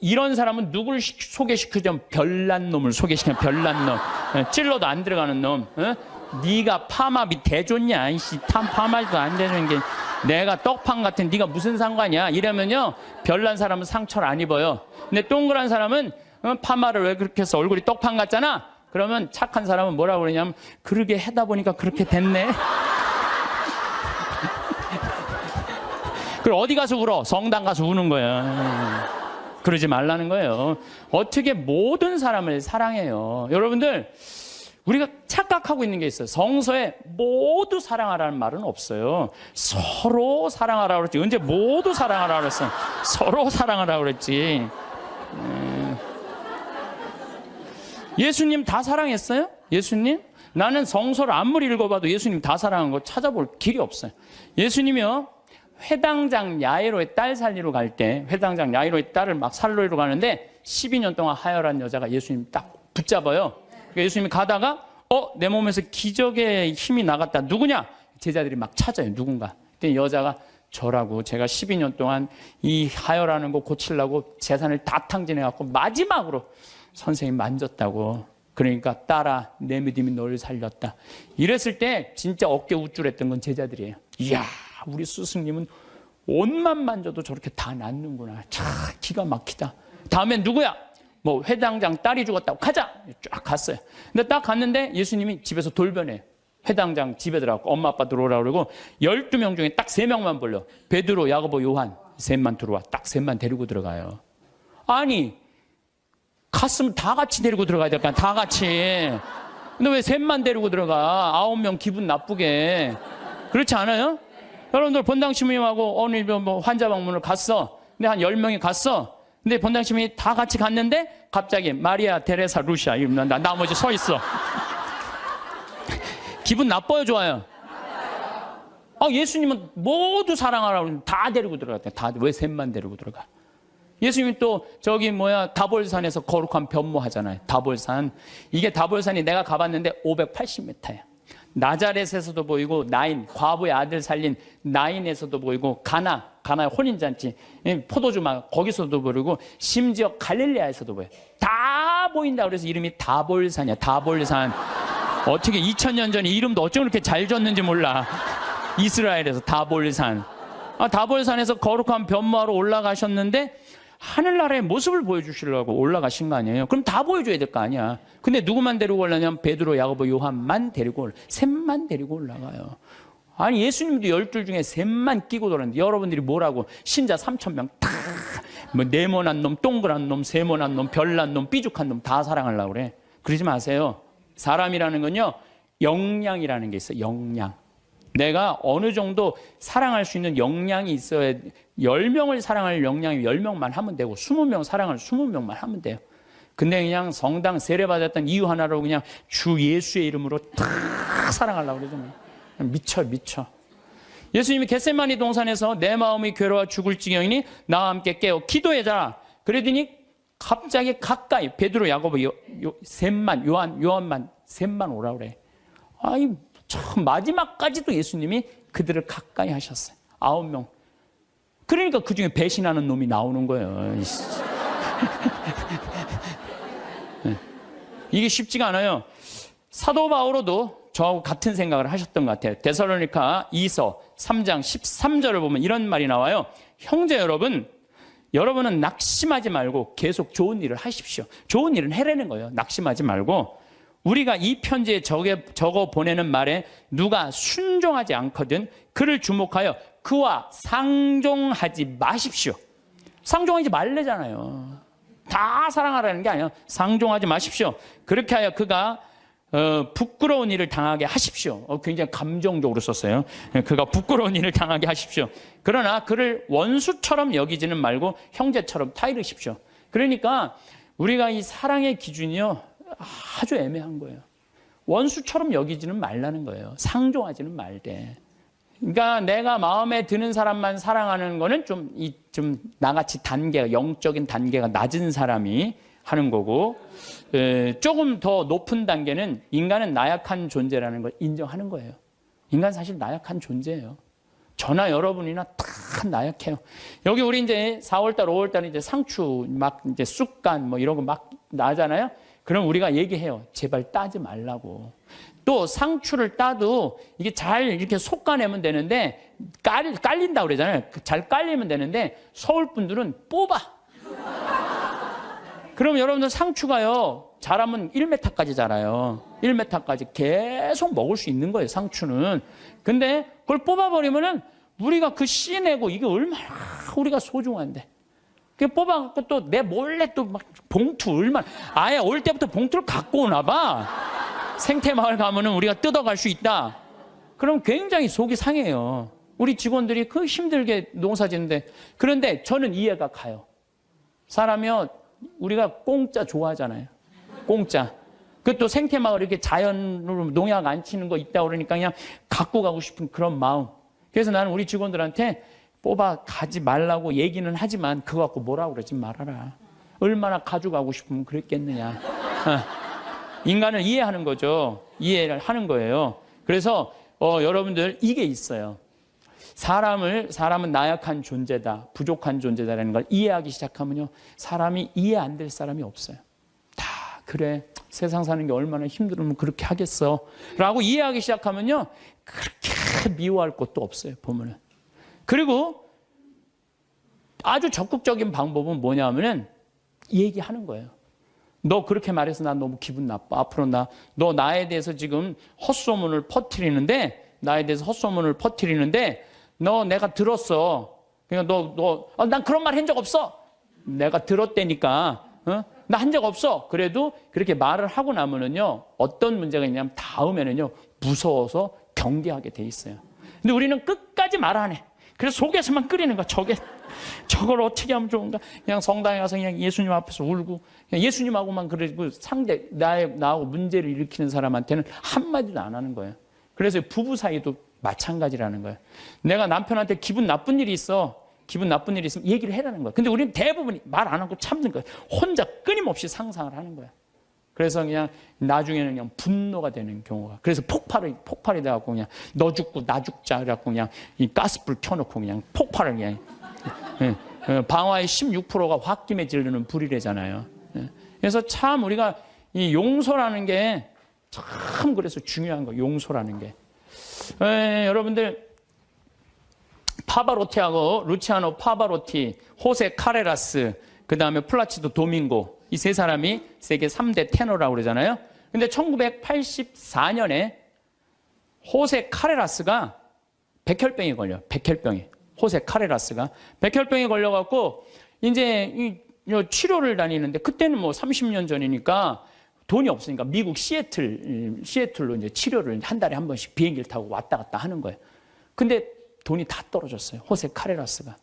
이런 사람은 누구를 소개시키자면 별난 놈을 소개시켜. 별난 놈. 찔러도 안 들어가는 놈. 네가 파마비 대줬냐? 이씨, 파마도 안 되는 게 내가 떡판 같은 네가 무슨 상관이야? 이러면요 별난 사람은 상처를 안 입어요. 근데 동그란 사람은 파마를 왜 그렇게 해서 얼굴이 떡판 같잖아. 그러면 착한 사람은 뭐라고 그러냐면 그러게 하다 보니까 그렇게 됐네. 그리고 어디 가서 울어? 성당 가서 우는 거야. 그러지 말라는 거예요. 어떻게 모든 사람을 사랑해요. 여러분들 우리가 착각하고 있는 게 있어요. 성서에 모두 사랑하라는 말은 없어요. 서로 사랑하라고 그랬지. 언제 모두 사랑하라고 그랬어? 서로 사랑하라고 그랬지. 예수님 다 사랑했어요? 예수님? 나는 성서를 아무리 읽어봐도 예수님 다 사랑한 거 찾아볼 길이 없어요. 예수님이요 회당장 야이로의 딸 살리러 갈 때 회당장 야이로의 딸을 막 살리러 가는데 12년 동안 하혈한 여자가 예수님 딱 붙잡아요. 그러니까 예수님이 가다가 내 몸에서 기적의 힘이 나갔다. 누구냐? 제자들이 막 찾아요. 누군가. 그때 여자가 저라고 제가 12년 동안 이 하혈하는 거 고치려고 재산을 다 탕진해갖고 마지막으로 선생님 만졌다고. 그러니까 딸아 내 믿음이 너를 살렸다. 이랬을 때 진짜 어깨 우쭐했던 건 제자들이에요. 이야 우리 스승님은 옷만 만져도 저렇게 다 낫는구나. 참 기가 막히다. 다음엔 누구야? 뭐 회당장 딸이 죽었다고 가자. 쫙 갔어요. 근데 딱 갔는데 예수님이 집에서 돌변해요. 회당장 집에 들어가고 엄마 아빠 들어오라고 그러고 12명 중에 딱 3명만 불러. 베드로 야고보 요한 셋만 들어와. 딱 셋만 데리고 들어가요. 아니 갔으면 다 같이 데리고 들어가야 될 거 아니야. 다 같이. 근데 왜 셋만 데리고 들어가? 9명 기분 나쁘게. 그렇지 않아요? 여러분들 본당 신부님하고 오늘 뭐 환자 방문을 갔어. 근데 한 10명이 갔어. 근데 본당 신부님이 다 같이 갔는데 갑자기 마리아 테레사 루시아 이러면 나머지 서 있어. 기분 나빠요, 좋아요? 예수님은 모두 사랑하라고 다 데리고 들어갔대. 다 왜 셋만 데리고 들어가? 예수님이 또 저기 다볼산에서 거룩한 변모하잖아요. 다볼산. 이게 다볼산이 내가 가봤는데 580m야. 나자렛에서도 보이고 나인, 과부의 아들 살린 나인에서도 보이고 가나의 혼인잔치, 포도주막 거기서도 보이고 심지어 갈릴레아에서도 보여요. 다 보인다. 그래서 이름이 다볼산이야. 다볼산. 어떻게 2000년 전에 이름도 어쩜 그렇게 잘 졌는지 몰라. 이스라엘에서 다볼산. 다볼산에서 거룩한 변모하러 올라가셨는데 하늘나라의 모습을 보여주시려고 올라가신 거 아니에요? 그럼 다 보여줘야 될 거 아니야. 근데 누구만 데리고 올라냐면 베드로, 야고보, 요한만 데리고 셋만 데리고 올라가요. 아니 예수님도 12 중에 셋만 끼고 돌았는데 여러분들이 뭐라고 신자 3000명 다 뭐 네모난 놈, 동그란 놈, 세모난 놈, 별난 놈, 삐죽한 놈 다 사랑하려고 그래. 그러지 마세요. 사람이라는 건요 역량이라는 게 있어요. 역량. 내가 어느 정도 사랑할 수 있는 역량이 있어야 10명을 사랑할 역량이 10명만 하면 되고 20명 사랑할 20명만 하면 돼요. 근데 그냥 성당 세례받았던 이유 하나로 그냥 주 예수의 이름으로 다 사랑하려고 그러잖아요. 미쳐. 예수님이 겟세마니 동산에서 내 마음이 괴로워 죽을 지경이니 나와 함께 깨어 기도해라. 그러더니 갑자기 가까이 베드로, 야고보, 셋만 요한만 셋만 오라고 그래. 참 마지막까지도 예수님이 그들을 가까이 하셨어요. 9명. 그러니까 그중에 배신하는 놈이 나오는 거예요. 이게 쉽지가 않아요. 사도 바오로도 저하고 같은 생각을 하셨던 것 같아요. 데살로니가 2서 3장 13절을 보면 이런 말이 나와요. 형제 여러분, 여러분은 낙심하지 말고 계속 좋은 일을 하십시오. 좋은 일은 해내는 거예요. 낙심하지 말고. 우리가 이 편지에 적어 보내는 말에 누가 순종하지 않거든 그를 주목하여 그와 상종하지 마십시오. 상종하지 말래잖아요. 다 사랑하라는 게 아니에요. 상종하지 마십시오. 그렇게 하여 그가 부끄러운 일을 당하게 하십시오. 굉장히 감정적으로 썼어요. 그가 부끄러운 일을 당하게 하십시오. 그러나 그를 원수처럼 여기지는 말고 형제처럼 타이르십시오. 그러니까 우리가 이 사랑의 기준이요, 아주 애매한 거예요. 원수처럼 여기지는 말라는 거예요. 상종하지는 말되. 그러니까 내가 마음에 드는 사람만 사랑하는 거는 좀 나같이 단계가, 영적인 단계가 낮은 사람이 하는 거고, 조금 더 높은 단계는 인간은 나약한 존재라는 걸 인정하는 거예요. 인간 사실 나약한 존재예요. 저나 여러분이나 다 나약해요. 여기 우리 이제 4월달, 5월달 이제 상추 막 이제 쑥간 뭐 이런 거 막 나잖아요. 그럼 우리가 얘기해요. 제발 따지 말라고. 또 상추를 따도 이게 잘 이렇게 솎아내면 되는데 깔린다고 그러잖아요. 잘 깔리면 되는데 서울 분들은 뽑아. 그럼 여러분들 상추가요, 자라면 1m까지 자라요. 1m까지 계속 먹을 수 있는 거예요, 상추는. 근데 그걸 뽑아버리면은 우리가 그 씨 내고 이게 얼마나 우리가 소중한데. 그 뽑아갖고 또 내 몰래 또 막 봉투 얼마나, 아예 올 때부터 봉투를 갖고 오나 봐. 생태마을 가면은 우리가 뜯어갈 수 있다. 그럼 굉장히 속이 상해요. 우리 직원들이 그 힘들게 농사 짓는데. 그런데 저는 이해가 가요. 사람이요, 우리가 공짜 좋아하잖아요. 공짜. 그것도 생태마을 이렇게 자연으로 농약 안 치는 거 있다 그러니까 그냥 갖고 가고 싶은 그런 마음. 그래서 나는 우리 직원들한테 뽑아 가지 말라고 얘기는 하지만 그거 갖고 뭐라고 그러지 말아라. 얼마나 가져가고 싶으면 그랬겠느냐. 인간을 이해하는 거죠. 이해를 하는 거예요. 그래서 여러분들 이게 있어요. 사람은 나약한 존재다, 부족한 존재다라는 걸 이해하기 시작하면요, 사람이 이해 안 될 사람이 없어요. 다 그래, 세상 사는 게 얼마나 힘들으면 그렇게 하겠어 라고 이해하기 시작하면요, 그렇게 미워할 것도 없어요, 보면은. 그리고 아주 적극적인 방법은 뭐냐면은 얘기하는 거예요. 너 그렇게 말해서 난 너무 기분 나빠. 앞으로 너 나에 대해서 지금 헛소문을 퍼뜨리는데, 너 내가 들었어. 그러니까 난 그런 말 한 적 없어. 내가 들었다니까. 나 한 적 없어. 그래도 그렇게 말을 하고 나면은요, 어떤 문제가 있냐면 다음에는요, 무서워서 경계하게 돼 있어요. 근데 우리는 끝까지 말 안 해. 그래서 속에서만 끓이는 거야. 저걸 어떻게 하면 좋은가? 그냥 성당에 가서 그냥 예수님 앞에서 울고, 그냥 예수님하고만 그러고 나하고 문제를 일으키는 사람한테는 한마디도 안 하는 거예요. 그래서 부부 사이도 마찬가지라는 거예요. 내가 남편한테 기분 나쁜 일이 있으면 얘기를 해라는 거예요. 근데 우리는 대부분 말 안 하고 참는 거예요. 혼자 끊임없이 상상을 하는 거예요. 그래서 그냥 나중에는 그냥 분노가 되는 경우가. 그래서 폭발이 돼갖고 그냥 너 죽고 나 죽자. 그래갖고 그냥 이 가스불 켜놓고 그냥 폭발을 그냥. 방화의 16%가 홧김에 지르는 불이래잖아요. 그래서 참 우리가 이 용서라는 게 참 그래서 중요한 거예요. 용서라는 게. 여러분들 파바로티하고 루치아노 파바로티, 호세 카레라스, 그 다음에 플라치도 도밍고, 이 세 사람이 세계 3대 테너라고 그러잖아요. 근데 1984년에 호세 카레라스가 백혈병에 걸려요. 백혈병에. 호세 카레라스가 백혈병에 걸려갖고 이제 치료를 다니는데, 그때는 뭐 30년 전이니까 돈이 없으니까 미국 시애틀로 이제 치료를 한 달에 한 번씩 비행기를 타고 왔다 갔다 하는 거예요. 근데 돈이 다 떨어졌어요. 호세 카레라스가.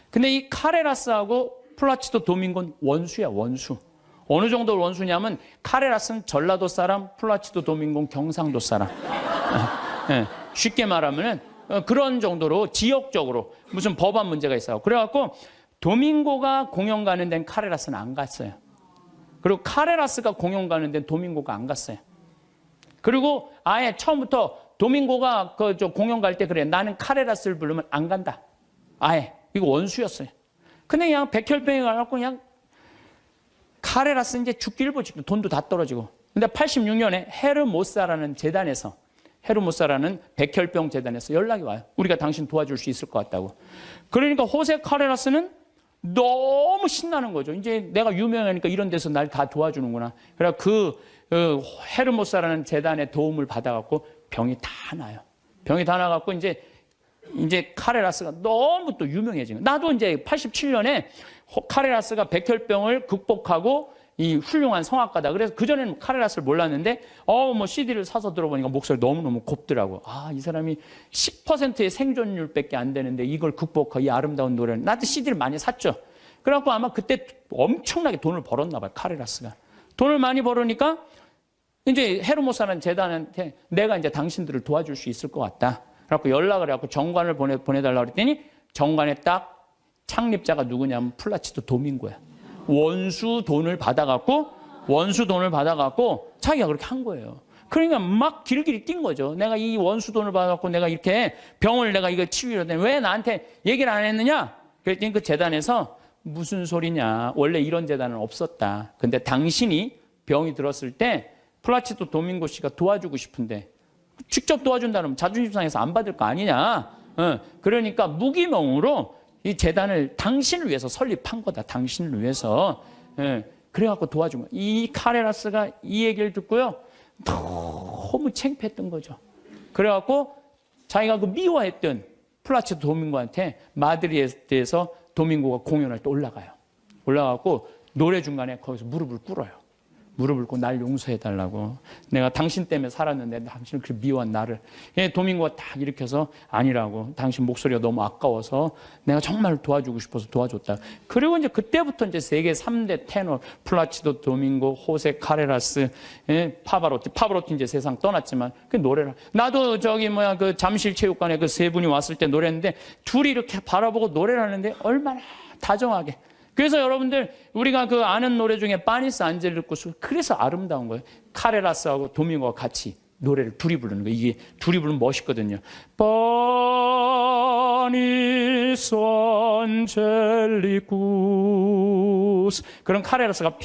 근데 이 카레라스하고 플라치도 도밍고는 원수야, 원수. 어느 정도 원수냐면 카레라스는 전라도 사람, 플라치도 도밍고는 경상도 사람. 쉽게 말하면은 그런 정도로 지역적으로 무슨 법안 문제가 있어요. 그래갖고 도밍고가 공연 가는 데는 카레라스는 안 갔어요. 그리고 카레라스가 공연 가는 데는 도밍고가 안 갔어요. 그리고 아예 처음부터 도밍고가 공연 갈 때 그래, 나는 카레라스를 부르면 안 간다. 아예. 이거 원수였어요. 근데 그냥 백혈병에 가갖고 그냥 카레라스 이제 죽기 일보 직전, 돈도 다 떨어지고. 근데 86년에 헤르모사라는 재단에서, 헤르모사라는 백혈병 재단에서 연락이 와요. 우리가 당신 도와줄 수 있을 것 같다고. 그러니까 호세 카레라스는 너무 신나는 거죠. 이제 내가 유명하니까 이런 데서 날 다 도와주는구나. 그래서 그 헤르모사라는 재단의 도움을 받아갖고 병이 다 나요. 병이 다 나갖고 이제 카레라스가 너무 또 유명해지는. 나도 이제 87년에 카레라스가 백혈병을 극복하고 이 훌륭한 성악가다. 그래서 그전에는 카레라스를 몰랐는데, 뭐 CD를 사서 들어보니까 목소리 너무너무 곱더라고. 아, 이 사람이 10%의 생존율밖에 안 되는데 이걸 극복하고 이 아름다운 노래를. 나도 CD를 많이 샀죠. 그래갖고 아마 그때 엄청나게 돈을 벌었나 봐요. 카레라스가. 돈을 많이 벌으니까 이제 헤르모사라는 재단한테 내가 이제 당신들을 도와줄 수 있을 것 같다. 그래갖고 연락을 해갖고 정관을 보내달라고 그랬더니 정관에 딱 창립자가 누구냐면 플라치도 도밍고야. 원수 돈을 받아갖고 자기가 그렇게 한 거예요. 그러니까 막 길길이 뛴 거죠. 내가 이 원수 돈을 받아갖고 내가 이렇게 병을 내가 이거 치유를 했더니 왜 나한테 얘기를 안 했느냐? 그랬더니 그 재단에서 무슨 소리냐. 원래 이런 재단은 없었다. 근데 당신이 병이 들었을 때 플라치도 도밍고 씨가 도와주고 싶은데 직접 도와준다면 자존심 상해서 안 받을 거 아니냐. 그러니까 무기명으로 이 재단을 당신을 위해서 설립한 거다. 당신을 위해서. 그래갖고 도와준 거야. 이 카레라스가 이 얘기를 듣고요. 너무 창피했던 거죠. 그래갖고 자기가 그 미워했던 플라치도 도밍고한테 마드리드에서 도밍고가 공연할 때 올라가고 노래 중간에 거기서 무릎을 꿇어요. 무릎을 꿇고 날 용서해달라고. 내가 당신 때문에 살았는데 당신을 그렇게 미워한 나를. 도밍고가 딱 일으켜서 아니라고. 당신 목소리가 너무 아까워서 내가 정말 도와주고 싶어서 도와줬다. 그리고 이제 그때부터 이제 세계 3대 테너 플라치도 도밍고, 호세 카레라스, 파바로티 이제 세상 떠났지만 그 노래를. 나도 그 잠실체육관에 그 세 분이 왔을 때 노래했는데 둘이 이렇게 바라보고 노래를 하는데 얼마나 다정하게. 그래서 여러분들 우리가 그 아는 노래 중에 파니스 안젤리쿠스 그래서 아름다운 거예요. 카레라스하고 도밍고가 같이 노래를 둘이 부르는 거예요. 이게 둘이 부르면 멋있거든요. 파니스 안젤리쿠스 그럼 카레라스가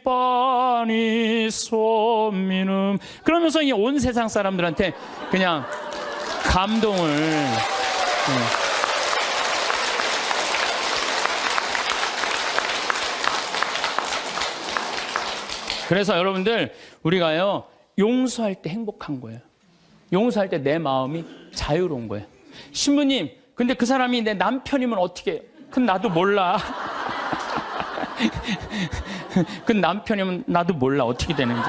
파니스 미눔 그러면서 이 온 세상 사람들한테 그냥 감동을 그래서 여러분들 우리가요 용서할 때 행복한 거예요. 용서할 때 내 마음이 자유로운 거예요. 신부님 근데 그 사람이 내 남편이면 어떻게 해요? 그건 나도 몰라. 그 남편이면 나도 몰라 어떻게 되는지.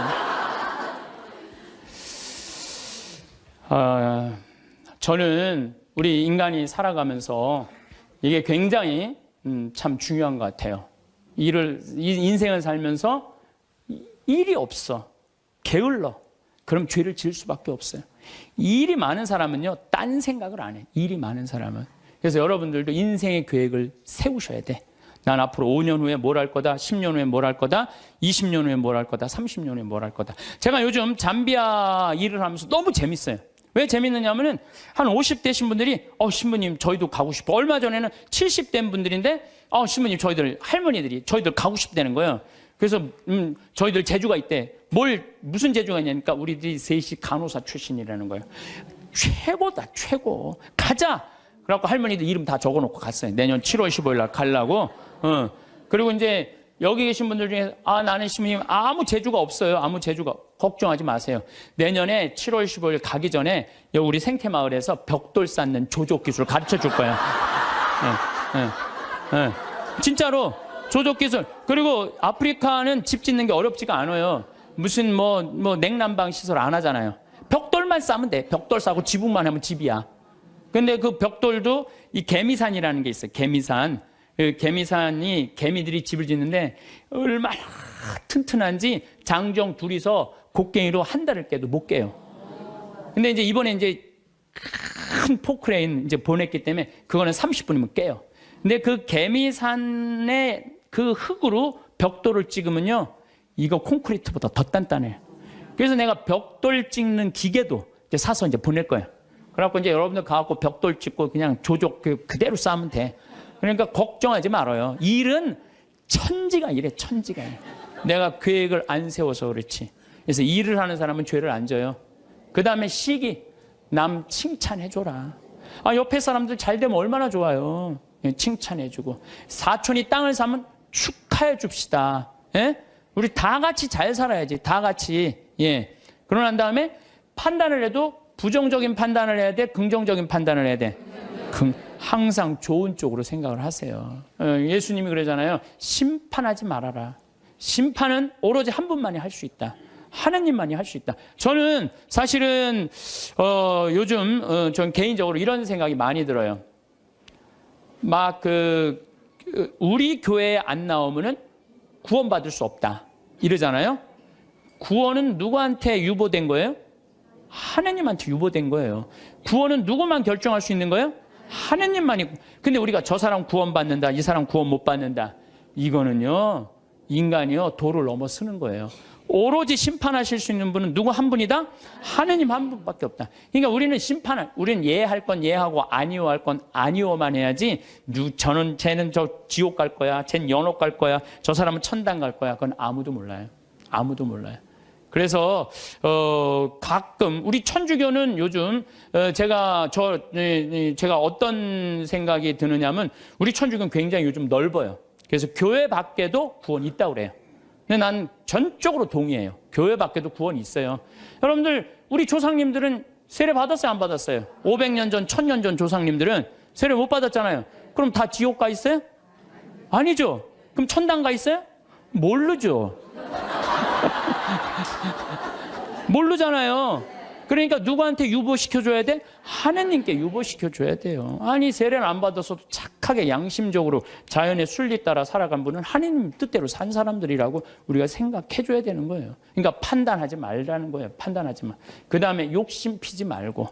저는 우리 인간이 살아가면서 이게 굉장히 참 중요한 것 같아요. 인생을 살면서 일이 없어. 게을러. 그럼 죄를 지을 수밖에 없어요. 일이 많은 사람은요, 딴 생각을 안 해. 일이 많은 사람은. 그래서 여러분들도 인생의 계획을 세우셔야 돼. 난 앞으로 5년 후에 뭘 할 거다, 10년 후에 뭘 할 거다, 20년 후에 뭘 할 거다, 30년 후에 뭘 할 거다. 제가 요즘 잠비아 일을 하면서 너무 재밌어요. 왜 재밌느냐면은 한 50대신 분들이 신부님 저희도 가고 싶어. 얼마 전에는 70대인 분들인데 신부님 할머니들이 저희들 가고 싶다는 거예요. 그래서 저희들 재주가 있대. 무슨 재주가 있냐니까 우리들이 셋이 간호사 출신이라는 거예요. 최고다 최고. 가자. 그래갖고 할머니들 이름 다 적어놓고 갔어요. 내년 7월 15일 날 가려고. 그리고 이제 여기 계신 분들 중에 나는 신부님 아무 재주가 없어요. 아무 재주가. 걱정하지 마세요. 내년에 7월 15일 가기 전에 여기 우리 생태마을에서 벽돌 쌓는 조족 기술을 가르쳐 줄 거예요. 진짜로. 조족 기술. 그리고 아프리카는 집 짓는 게 어렵지가 않아요. 무슨 냉난방 시설 안 하잖아요. 벽돌만 싸면 돼. 벽돌 싸고 지붕만 하면 집이야. 근데 그 벽돌도 이 개미산이라는 게 있어요. 개미산. 그 개미산이 개미들이 집을 짓는데 얼마나 튼튼한지 장정 둘이서 곡괭이로 한 달을 깨도 못 깨요. 근데 이제 이번에 이제 큰 포크레인 이제 보냈기 때문에 그거는 30분이면 깨요. 근데 그 개미산의 그 흙으로 벽돌을 찍으면요, 이거 콘크리트보다 더 단단해요. 그래서 내가 벽돌 찍는 기계도 이제 사서 이제 보낼 거예요. 그래갖고 이제 여러분들 가갖고 벽돌 찍고 그냥 조족 그대로 쌓으면 돼. 그러니까 걱정하지 말아요. 일은 천지가 이래, 천지가. 내가 계획을 안 세워서 그렇지. 그래서 일을 하는 사람은 죄를 안 져요. 그 다음에 시기, 남 칭찬해줘라. 옆에 사람들 잘 되면 얼마나 좋아요. 칭찬해주고. 사촌이 땅을 사면 축하해 줍시다. 예? 우리 다 같이 잘 살아야지. 다 같이. 예. 그러고 난 다음에 판단을 해도 부정적인 판단을 해야 돼? 긍정적인 판단을 해야 돼? 항상 좋은 쪽으로 생각을 하세요. 예수님이 그러잖아요. 심판하지 말아라. 심판은 오로지 한 분만이 할 수 있다. 하나님만이 할 수 있다. 저는 사실은 요즘 전 개인적으로 이런 생각이 많이 들어요. 막 우리 교회에 안 나오면은 구원받을 수 없다 이러잖아요. 구원은 누구한테 유보된 거예요? 하나님한테 유보된 거예요. 구원은 누구만 결정할 수 있는 거예요? 하나님만이. 근데 우리가 저 사람 구원받는다, 이 사람 구원 못 받는다, 이거는요 인간이요 도를 넘어서는 거예요. 오로지 심판하실 수 있는 분은 누구 한 분이다? 하나님 한 분밖에 없다. 그러니까 우리는 우리는 예할 건 예하고 아니오할 건 아니오만 해야지, 쟤는 저 지옥 갈 거야, 쟤는 연옥 갈 거야, 저 사람은 천당 갈 거야, 그건 아무도 몰라요. 아무도 몰라요. 그래서 가끔 우리 천주교는 요즘 제가 어떤 생각이 드느냐면, 우리 천주교는 굉장히 요즘 넓어요. 그래서 교회 밖에도 구원이 있다고 그래요. 근데 난 전적으로 동의해요. 교회 밖에도 구원이 있어요. 여러분들, 우리 조상님들은 세례 받았어요, 안 받았어요? 500년 전, 1000년 전 조상님들은 세례 못 받았잖아요. 그럼 다 지옥 가 있어요? 아니죠. 그럼 천당 가 있어요? 모르죠. 모르잖아요. 그러니까 누구한테 유보시켜줘야 돼? 하나님께 유보시켜줘야 돼요. 아니, 세례를 안 받아서도 착하게 양심적으로 자연의 순리 따라 살아간 분은 하나님 뜻대로 산 사람들이라고 우리가 생각해줘야 되는 거예요. 그러니까 판단하지 말라는 거예요. 판단하지 마. 그 다음에 욕심 피지 말고.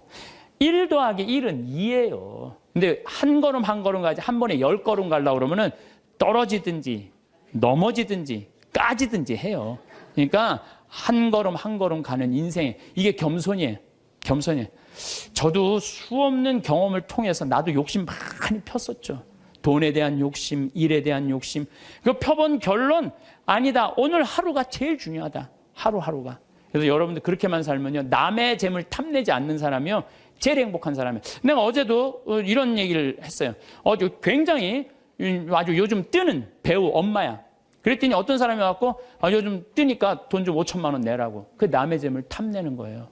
1 더하기 1은 2예요. 근데 한 걸음 한 걸음 가지 한 번에 10걸음 가려고 그러면은 떨어지든지 넘어지든지 까지든지 해요. 그러니까 한 걸음 한 걸음 가는 인생, 이게 겸손이에요. 겸손이에요. 저도 수없는 경험을 통해서 나도 욕심 많이 폈었죠. 돈에 대한 욕심, 일에 대한 욕심. 그 펴본 결론, 아니다, 오늘 하루가 제일 중요하다. 하루하루가. 그래서 여러분들 그렇게만 살면요, 남의 재물 탐내지 않는 사람이요 제일 행복한 사람이에요. 내가 어제도 이런 얘기를 했어요. 굉장히 아주 요즘 뜨는 배우 엄마야. 그랬더니 어떤 사람이 와서 요즘 뜨니까 돈 좀 5천만 원 내라고. 그 남의 재물 탐내는 거예요.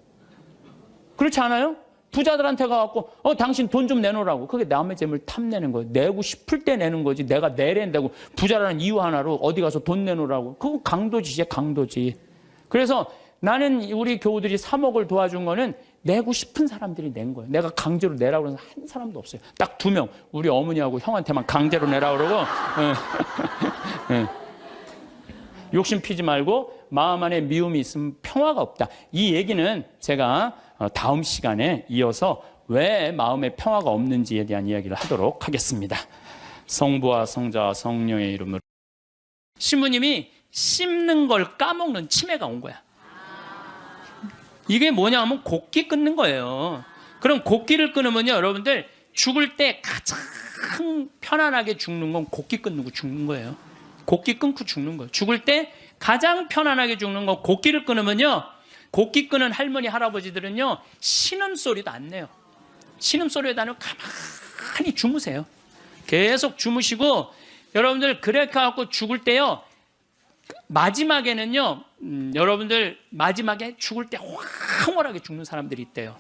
그렇지 않아요? 부자들한테 가서 당신 돈 좀 내놓으라고. 그게 남의 재물 탐내는 거예요. 내고 싶을 때 내는 거지, 내가 내랜다고 부자라는 이유 하나로 어디 가서 돈 내놓으라고. 그거 강도지, 강도지. 그래서 나는 우리 교우들이 3억을 도와준 거는 내고 싶은 사람들이 낸 거예요. 내가 강제로 내라고 해서 한 사람도 없어요. 딱 2명. 우리 어머니하고 형한테만 강제로 내라고 그러고. 욕심 피지 말고 마음 안에 미움이 있으면 평화가 없다. 이 얘기는 제가 다음 시간에 이어서 왜 마음에 평화가 없는지에 대한 이야기를 하도록 하겠습니다. 성부와 성자와 성령의 이름으로. 신부님이 씹는 걸 까먹는 치매가 온 거야. 이게 뭐냐면 곡기 끊는 거예요. 그럼 곡기를 끊으면요, 여러분들 죽을 때 가장 편안하게 죽는 건 곡기 끊고 죽는 거예요. 곡기 끊고 죽는 거예요. 죽을 때 가장 편안하게 죽는 건 곡기를 끊으면요, 곡기 끊은 할머니 할아버지들은요 신음소리도 안 내요. 신음소리도 안 내고 가만히 주무세요. 계속 주무시고, 여러분들 그렇게 갖고 죽을 때요, 마지막에는요, 여러분들 마지막에 죽을 때 황홀하게 죽는 사람들이 있대요.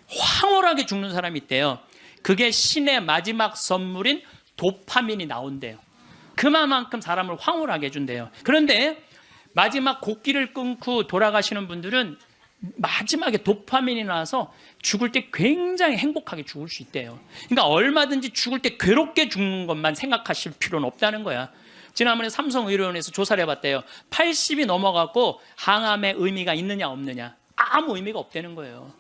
황홀하게 죽는 사람이 있대요. 그게 신의 마지막 선물인 도파민이 나온대요. 그만큼 사람을 황홀하게 해준대요. 그런데 마지막 곡기를 끊고 돌아가시는 분들은 마지막에 도파민이 나와서 죽을 때 굉장히 행복하게 죽을 수 있대요. 그러니까 얼마든지 죽을 때 괴롭게 죽는 것만 생각하실 필요는 없다는 거야. 지난번에 삼성의료원에서 조사를 해봤대요. 80이 넘어가고 항암의 의미가 있느냐 없느냐, 아무 의미가 없다는 거예요.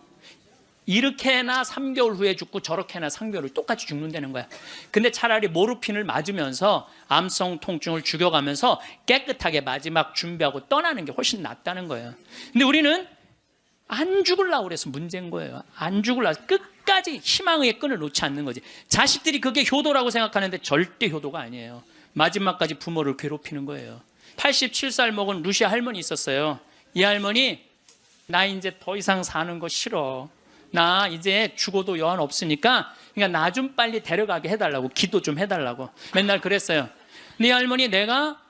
이렇게나 3개월 후에 죽고 저렇게나 3개월 후에 똑같이 죽는다는 거야. 근데 차라리 모르핀을 맞으면서 암성 통증을 죽여가면서 깨끗하게 마지막 준비하고 떠나는 게 훨씬 낫다는 거예요. 근데 우리는 안 죽으려고 그래서 문제인 거예요. 안 죽으려고 끝까지 희망의 끈을 놓지 않는 거지. 자식들이 그게 효도라고 생각하는데 절대 효도가 아니에요. 마지막까지 부모를 괴롭히는 거예요. 87살 먹은 루시아 할머니 있었어요. 이 할머니, 나 이제 더 이상 사는 거 싫어. 나 이제 죽어도 여한 없으니까 그러니까 나 좀 빨리 데려가게 해달라고, 기도 좀 해달라고 맨날 그랬어요. 네 할머니 내가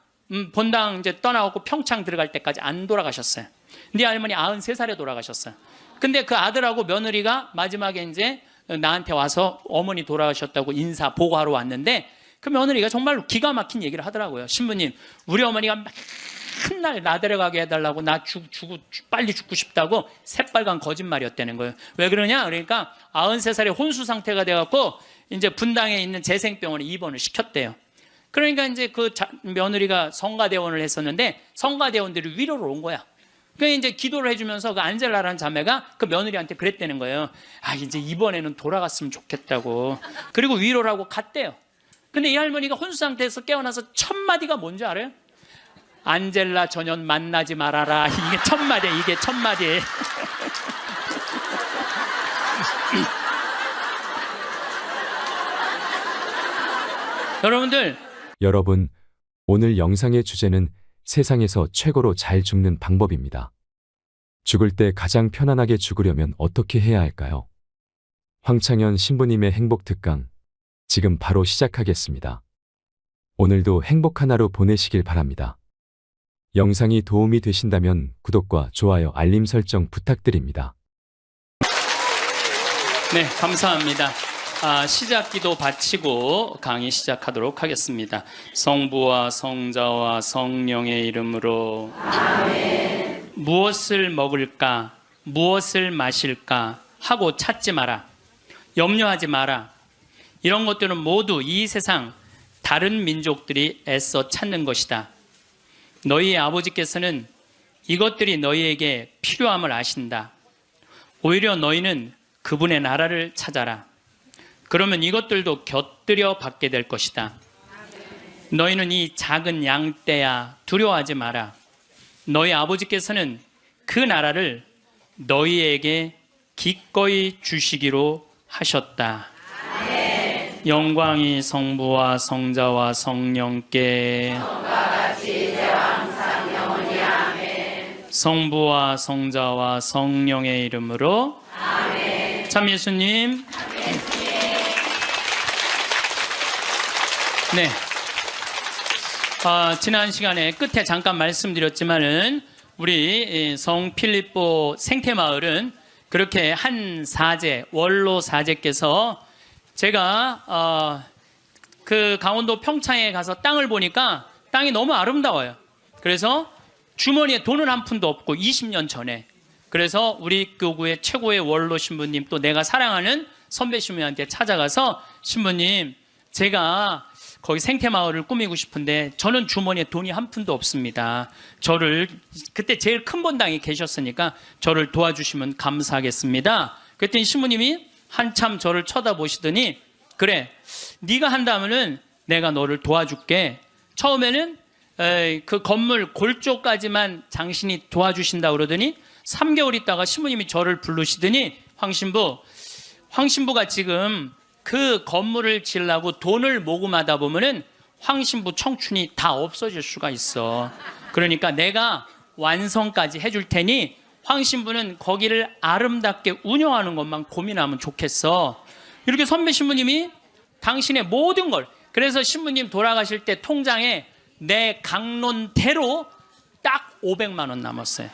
본당 이제 떠나고 평창 들어갈 때까지 안 돌아가셨어요. 네 할머니 93살에 돌아가셨어요. 근데 그 아들하고 며느리가 마지막에 이제 나한테 와서 어머니 돌아가셨다고 인사 보고하러 왔는데, 그 며느리가 정말로 기가 막힌 얘기를 하더라고요. 신부님, 우리 어머니가 맨날 나 데려가게 해달라고, 나 빨리 죽고 싶다고 새빨간 거짓말이었다는 거예요. 왜 그러냐? 그러니까 93살에 혼수 상태가 돼갖고 이제 분당에 있는 재생병원에 입원을 시켰대요. 그러니까 이제 그 며느리가 성가대원을 했었는데 성가대원들이 위로를 온 거야. 그러니까 이제 기도를 해주면서 그 안젤라라는 자매가 그 며느리한테 그랬다는 거예요. 아, 이제 이번에는 돌아갔으면 좋겠다고. 그리고 위로를 하고 갔대요. 근데 이 할머니가 혼수 상태에서 깨어나서 첫 마디가 뭔지 알아요? 안젤라 전현 만나지 말아라. 이게 첫 마디, 이게 첫 마디. 여러분, 오늘 영상의 주제는 세상에서 최고로 잘 죽는 방법입니다. 죽을 때 가장 편안하게 죽으려면 어떻게 해야 할까요? 황창현 신부님의 행복 특강, 지금 바로 시작하겠습니다. 오늘도 행복한 하루 보내시길 바랍니다. 영상이 도움이 되신다면 구독과 좋아요, 알림 설정 부탁드립니다. 네, 감사합니다. 시작 기도 바치고 강의 시작하도록 하겠습니다. 성부와 성자와 성령의 이름으로. 아멘. 무엇을 먹을까, 무엇을 마실까 하고 찾지 마라. 염려하지 마라. 이런 것들은 모두 이 세상 다른 민족들이 애써 찾는 것이다. 너희의 아버지께서는 이것들이 너희에게 필요함을 아신다. 오히려 너희는 그분의 나라를 찾아라. 그러면 이것들도 곁들여 받게 될 것이다. 너희는 이 작은 양떼야 두려워하지 마라. 너희 아버지께서는 그 나라를 너희에게 기꺼이 주시기로 하셨다. 영광이 성부와 성자와 성령께 성부와 성자와 성령의 이름으로. 아멘. 참 예수님. 네. 지난 시간에 끝에 잠깐 말씀드렸지만은 우리 성 필립보 생태마을은 그렇게 한 사제, 원로 사제께서 제가 그 강원도 평창에 가서 땅을 보니까 땅이 너무 아름다워요. 그래서 주머니에 돈은 한 푼도 없고 20년 전에, 그래서 우리 교구의 최고의 원로 신부님, 또 내가 사랑하는 선배 신부님한테 찾아가서 신부님, 제가 거기 생태마을을 꾸미고 싶은데 저는 주머니에 돈이 한 푼도 없습니다. 저를, 그때 제일 큰 본당에 계셨으니까 저를 도와주시면 감사하겠습니다. 그랬더니 신부님이 한참 저를 쳐다보시더니, 그래, 네가 한다면은 내가 너를 도와줄게. 처음에는 그 건물 골조까지만 당신이 도와주신다 그러더니 3개월 있다가 신부님이 저를 부르시더니, 황신부가 지금 그 건물을 지으려고 돈을 모금하다 보면은 황신부 청춘이 다 없어질 수가 있어. 그러니까 내가 완성까지 해줄 테니 황신부는 거기를 아름답게 운영하는 것만 고민하면 좋겠어. 이렇게 선배 신부님이 당신의 모든 걸, 그래서 신부님 돌아가실 때 통장에 내 강론대로 딱 500만 원 남았어요.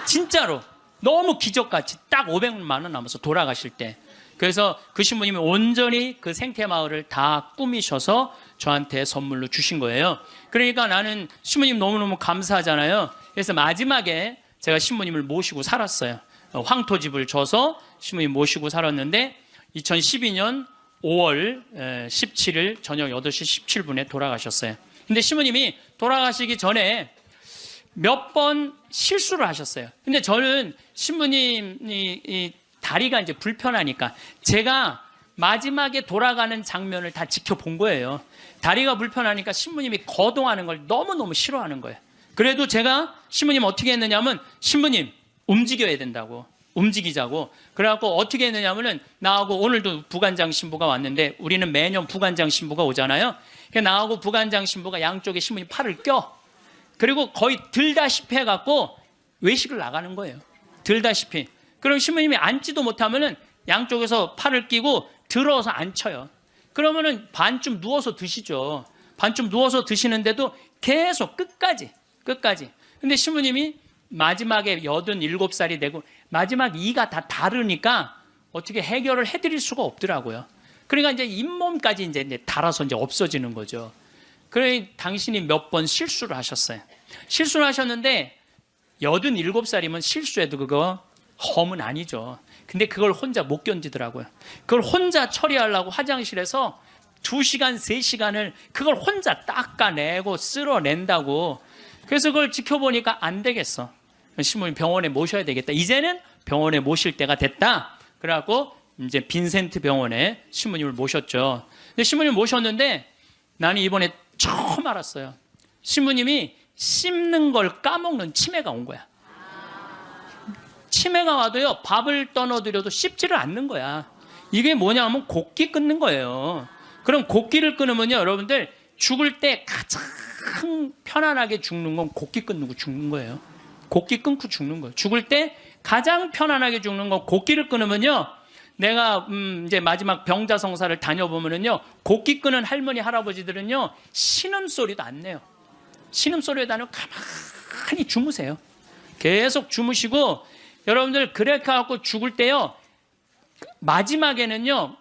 진짜로 너무 기적같이 딱 500만 원 남았어, 돌아가실 때. 그래서 그 신부님이 온전히 그 생태마을을 다 꾸미셔서 저한테 선물로 주신 거예요. 그러니까 나는 신부님 너무너무 감사하잖아요. 그래서 마지막에 제가 신부님을 모시고 살았어요. 황토집을 줘서 신부님 모시고 살았는데 2012년 5월 17일 저녁 8시 17분에 돌아가셨어요. 근데 신부님이 돌아가시기 전에 몇 번 실수를 하셨어요. 근데 저는 신부님이 다리가 이제 불편하니까 제가 마지막에 돌아가는 장면을 다 지켜본 거예요. 다리가 불편하니까 신부님이 거동하는 걸 너무너무 싫어하는 거예요. 그래도 제가 신부님 어떻게 했느냐면, 신부님 움직여야 된다고, 움직이자고. 그래갖고 어떻게 했느냐면은, 나하고 오늘도 부관장 신부가 왔는데 우리는 매년 부관장 신부가 오잖아요. 나하고 부관장 신부가 양쪽에 신부님 팔을 껴. 그리고 거의 들다시피 해갖고 외식을 나가는 거예요. 들다시피. 그럼 신부님이 앉지도 못하면은 양쪽에서 팔을 끼고 들어서 앉혀요. 그러면은 반쯤 누워서 드시죠. 반쯤 누워서 드시는데도 계속 끝까지. 근데 신부님이 마지막에 87살이 되고 마지막 이가 다 다르니까 어떻게 해결을 해드릴 수가 없더라고요. 그러니까 이제 잇몸까지 이제 달아서 이제 없어지는 거죠. 그래, 당신이 몇 번 실수를 하셨어요. 실수를 하셨는데 87살이면 실수해도 그거 험은 아니죠. 근데 그걸 혼자 못 견디더라고요. 그걸 혼자 처리하려고 화장실에서 2시간, 3시간을 그걸 혼자 닦아내고 쓸어낸다고. 그래서 그걸 지켜보니까 안 되겠어. 신부님 병원에 모셔야 되겠다. 이제는 병원에 모실 때가 됐다. 그래갖고 이제 빈센트 병원에 신부님을 모셨죠. 근데 신부님을 모셨는데 나는 이번에 처음 알았어요. 신부님이 씹는 걸 까먹는 치매가 온 거야. 치매가 와도요, 밥을 떠넣어드려도 씹지를 않는 거야. 이게 뭐냐면 곡기 끊는 거예요. 그럼 곡기를 끊으면요, 여러분들 죽을 때 가장 편안하게 죽는 건 곡기 끊고 죽는 거예요. 곡기 끊고 죽는 거예요. 죽을 때 가장 편안하게 죽는 건 곡기를 끊으면요, 내가 이제 마지막 병자성사를 다녀보면은요, 곡기 끊은 할머니 할아버지들은요 신음소리도 안 내요. 신음소리도 안 내고 가만히 주무세요. 계속 주무시고, 여러분들 그렇게 갖고 죽을 때요, 마지막에는요,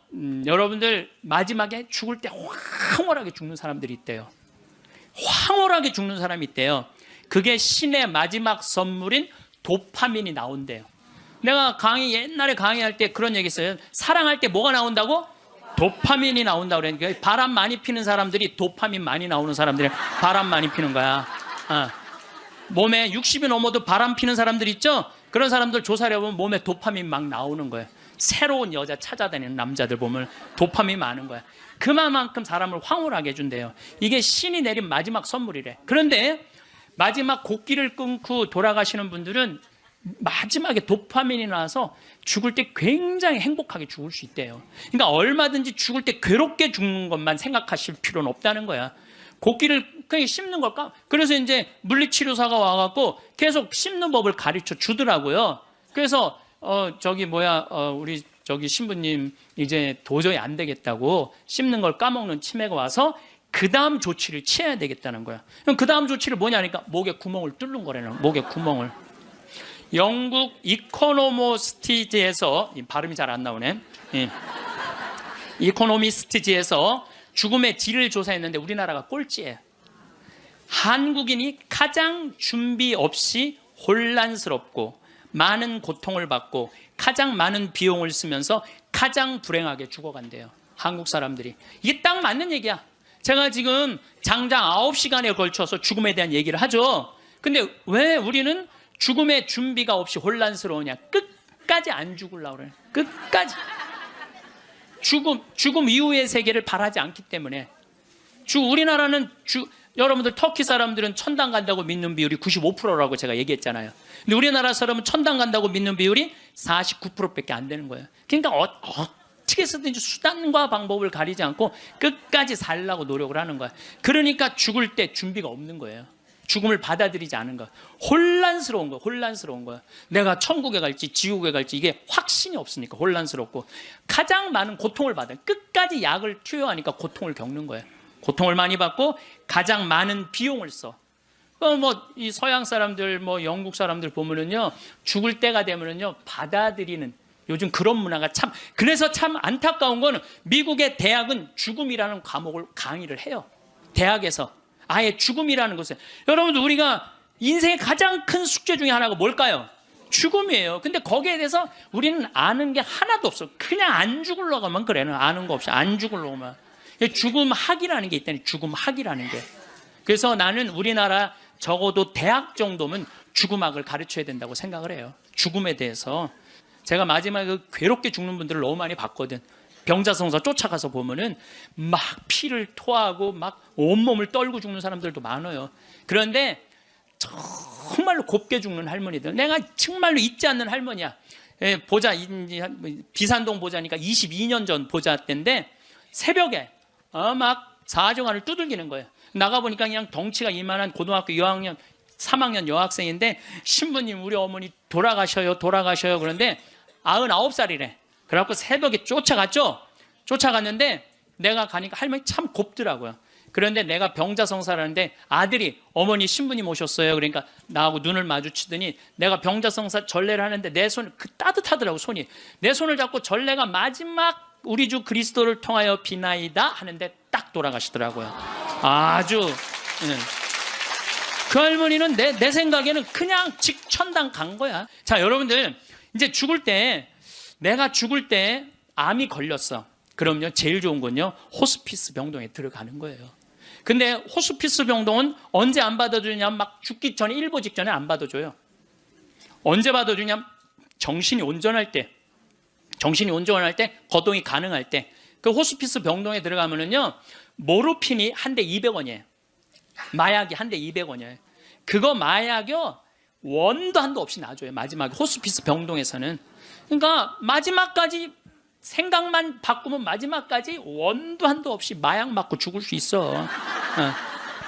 여러분들 마지막에 죽을 때 황홀하게 죽는 사람들이 있대요. 황홀하게 죽는 사람이 있대요. 그게 신의 마지막 선물인 도파민이 나온대요. 내가 옛날에 강의할 때 그런 얘기 했어요. 사랑할 때 뭐가 나온다고? 도파민이 나온다고 그러니까 바람 많이 피는 사람들이 도파민 많이 나오는 사람들이 바람 많이 피는 거야. 몸에 60이 넘어도 바람 피는 사람들 있죠? 그런 사람들 조사를 해보면 몸에 도파민 막 나오는 거예요. 새로운 여자 찾아다니는 남자들 보면 도파민 많은 거야. 그만큼 사람을 황홀하게 해준대요. 이게 신이 내린 마지막 선물이래. 그런데 마지막 곡기를 끊고 돌아가시는 분들은 마지막에 도파민이 나와서 죽을 때 굉장히 행복하게 죽을 수 있대요. 그러니까 얼마든지 죽을 때 괴롭게 죽는 것만 생각하실 필요는 없다는 거야. 곡기를 그냥 씹는 걸까? 그래서 이제 물리치료사가 와갖고 계속 씹는 법을 가르쳐 주더라고요. 그래서 우리 신부님 이제 도저히 안 되겠다고 씹는 걸 까먹는 치매가 와서 그 다음 조치를 취해야 되겠다는 거야. 그럼 그 다음 조치를 뭐냐니까 목에 구멍을 뚫는 거라는, 목에 구멍을. 영국 이코노미스트지에서, 발음이 잘 안 나오네. 이코노미스트지에서 죽음의 질을 조사했는데 우리나라가 꼴찌예요. 한국인이 가장 준비 없이 혼란스럽고 많은 고통을 받고 가장 많은 비용을 쓰면서 가장 불행하게 죽어간대요. 한국 사람들이. 이게 딱 맞는 얘기야. 제가 지금 장장 9시간에 걸쳐서 죽음에 대한 얘기를 하죠. 근데 왜 우리는 죽음의 준비가 없이 혼란스러우냐? 끝까지 안 죽으려고 그래. 끝까지. 죽음 이후의 세계를 바라지 않기 때문에. 우리나라는 여러분들 터키 사람들은 천당 간다고 믿는 비율이 95%라고 제가 얘기했잖아요. 근데 우리나라 사람은 천당 간다고 믿는 비율이 49%밖에 안 되는 거예요. 그러니까 어떻게 해서든지 수단과 방법을 가리지 않고 끝까지 살려고 노력을 하는 거야. 그러니까 죽을 때 준비가 없는 거예요. 죽음을 받아들이지 않은 거야. 혼란스러운 거야. 내가 천국에 갈지 지옥에 갈지 이게 확신이 없으니까 혼란스럽고, 가장 많은 고통을 받아요. 끝까지 약을 투여하니까 고통을 겪는 거예요. 고통을 많이 받고 가장 많은 비용을 써. 이 서양 사람들, 영국 사람들 보면은요, 죽을 때가 되면은요, 받아들이는, 요즘 그런 문화가 그래서 참 안타까운 거는 미국의 대학은 죽음이라는 과목을 강의를 해요. 대학에서. 아예 죽음이라는 것을. 여러분들, 우리가 인생의 가장 큰 숙제 중에 하나가 뭘까요? 죽음이에요. 근데 거기에 대해서 우리는 아는 게 하나도 없어. 그냥 안 죽으려고 하면 그래. 아는 거 없이 안 죽으려고 하면. 죽음학이라는 게 있다니, 죽음학이라는 게. 그래서 나는 우리나라 적어도 대학 정도면 죽음학을 가르쳐야 된다고 생각을 해요. 죽음에 대해서. 제가 마지막에 괴롭게 죽는 분들을 너무 많이 봤거든. 병자성사 쫓아가서 보면은 막 피를 토하고 막 온몸을 떨고 죽는 사람들도 많아요. 그런데 정말로 곱게 죽는 할머니들, 내가 정말로 잊지 않는 할머니야. 보자, 비산동 보자니까 22년 전 보자 때인데 새벽에 막 사정환을 두들기는 거예요. 나가보니까 그냥 덩치가 이만한 고등학교 2학년 3학년 여학생인데, 신부님 우리 어머니 돌아가셔요. 그런데 99살이래. 그래갖고 새벽에 쫓아갔죠. 쫓아갔는데 내가 가니까 할머니 참 곱더라고요. 그런데 내가 병자성사를 하는데 아들이 어머니 신부님 오셨어요. 그러니까 나하고 눈을 마주치더니 내가 병자성사 전례를 하는데 내 손 따뜻하더라고. 손이 내 손을 잡고 전례가 마지막 우리 주 그리스도를 통하여 비나이다 하는데 딱 돌아가시더라고요. 아주 그 할머니는 내 생각에는 그냥 직천당 간 거야. 자, 여러분들, 이제 내가 죽을 때 암이 걸렸어. 그럼요, 제일 좋은 건요, 호스피스 병동에 들어가는 거예요. 근데 호스피스 병동은 언제 안 받아주냐면 막 죽기 전에, 일보 직전에 안 받아줘요. 언제 받아주냐면 정신이 온전할 때, 거동이 가능할 때. 그 호스피스 병동에 들어가면은요, 모르핀이 한 대 200원이에요. 마약이 한 대 200원이에요. 그거 마약이요, 원도 한도 없이 놔줘요. 마지막에 호스피스 병동에서는. 그러니까 마지막까지 생각만 바꾸면 마지막까지 원도 한도 없이 마약 맞고 죽을 수 있어.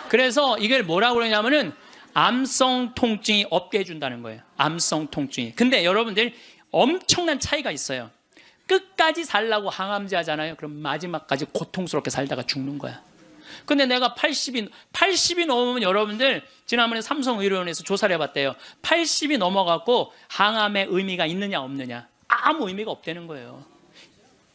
그래서 이걸 뭐라고 그러냐면은 암성 통증이 없게 해준다는 거예요. 암성 통증이. 근데 여러분들 엄청난 차이가 있어요. 끝까지 살라고 항암제 하잖아요. 그럼 마지막까지 고통스럽게 살다가 죽는 거야. 근데 내가 80이 넘으면, 여러분들 지난번에 삼성의료원에서 조사를 해봤대요. 80이 넘어갖고 항암의 의미가 있느냐 없느냐, 아무 의미가 없다는 거예요.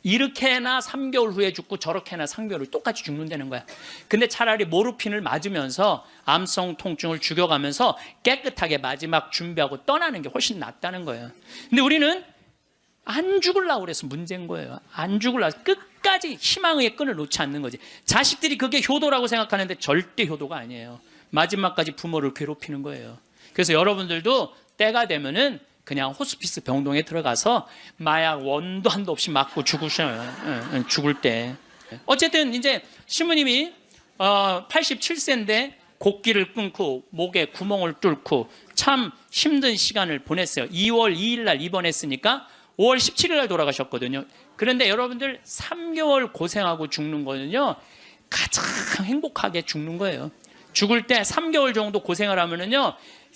이렇게나 3개월 후에 죽고 저렇게나 3개월 후에 똑같이 죽는다는 거야. 근데 차라리 모르핀을 맞으면서 암성 통증을 죽여가면서 깨끗하게 마지막 준비하고 떠나는 게 훨씬 낫다는 거예요. 근데 우리는 안 죽으려고 그래서 문제인 거예요. 안 죽으려고 끝까지 희망의 끈을 놓지 않는 거지. 자식들이 그게 효도라고 생각하는데 절대 효도가 아니에요. 마지막까지 부모를 괴롭히는 거예요. 그래서 여러분들도 때가 되면은 그냥 호스피스 병동에 들어가서 마약 원도 한도 없이 맞고 죽으셔요. 죽을 때. 어쨌든 이제 신부님이 87세인데 곡기를 끊고 목에 구멍을 뚫고 참 힘든 시간을 보냈어요. 2월 2일 날 입원했으니까 5월 17일 날 돌아가셨거든요. 그런데 여러분들 3개월 고생하고 죽는 거는요, 가장 행복하게 죽는 거예요. 죽을 때 3개월 정도 고생을 하면은요,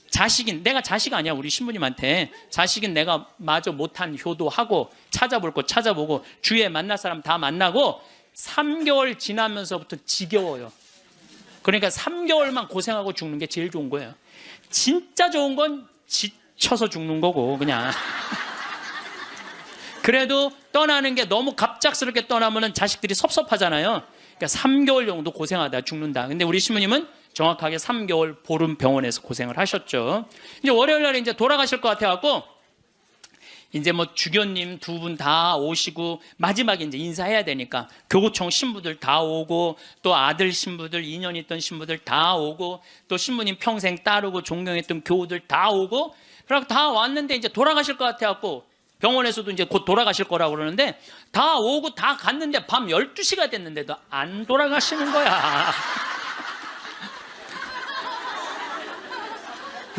자식인, 내가 자식 아니야, 우리 신부님한테. 자식인 내가 마저 못한 효도하고 찾아볼 거 찾아보고 주위에 만날 사람 다 만나고 3개월 지나면서부터 지겨워요. 그러니까 3개월만 고생하고 죽는 게 제일 좋은 거예요. 진짜 좋은 건 지쳐서 죽는 거고, 그냥. 그래도 떠나는 게 너무 갑작스럽게 떠나면 자식들이 섭섭하잖아요. 그러니까 3개월 정도 고생하다 죽는다. 근데 우리 신부님은 정확하게 3개월 보름 병원에서 고생을 하셨죠. 이제 월요일 날에 이제 돌아가실 것 같아갖고, 이제 뭐 주교님 두 분 다 오시고, 마지막에 이제 인사해야 되니까, 교구청 신부들 다 오고, 또 아들 신부들, 인연 있던 신부들 다 오고, 또 신부님 평생 따르고 존경했던 교우들 다 오고, 그러고 다 왔는데 이제 돌아가실 것 같아갖고, 병원에서도 이제 곧 돌아가실 거라고 그러는데, 다 오고 다 갔는데 밤 12시가 됐는데도 안 돌아가시는 거야.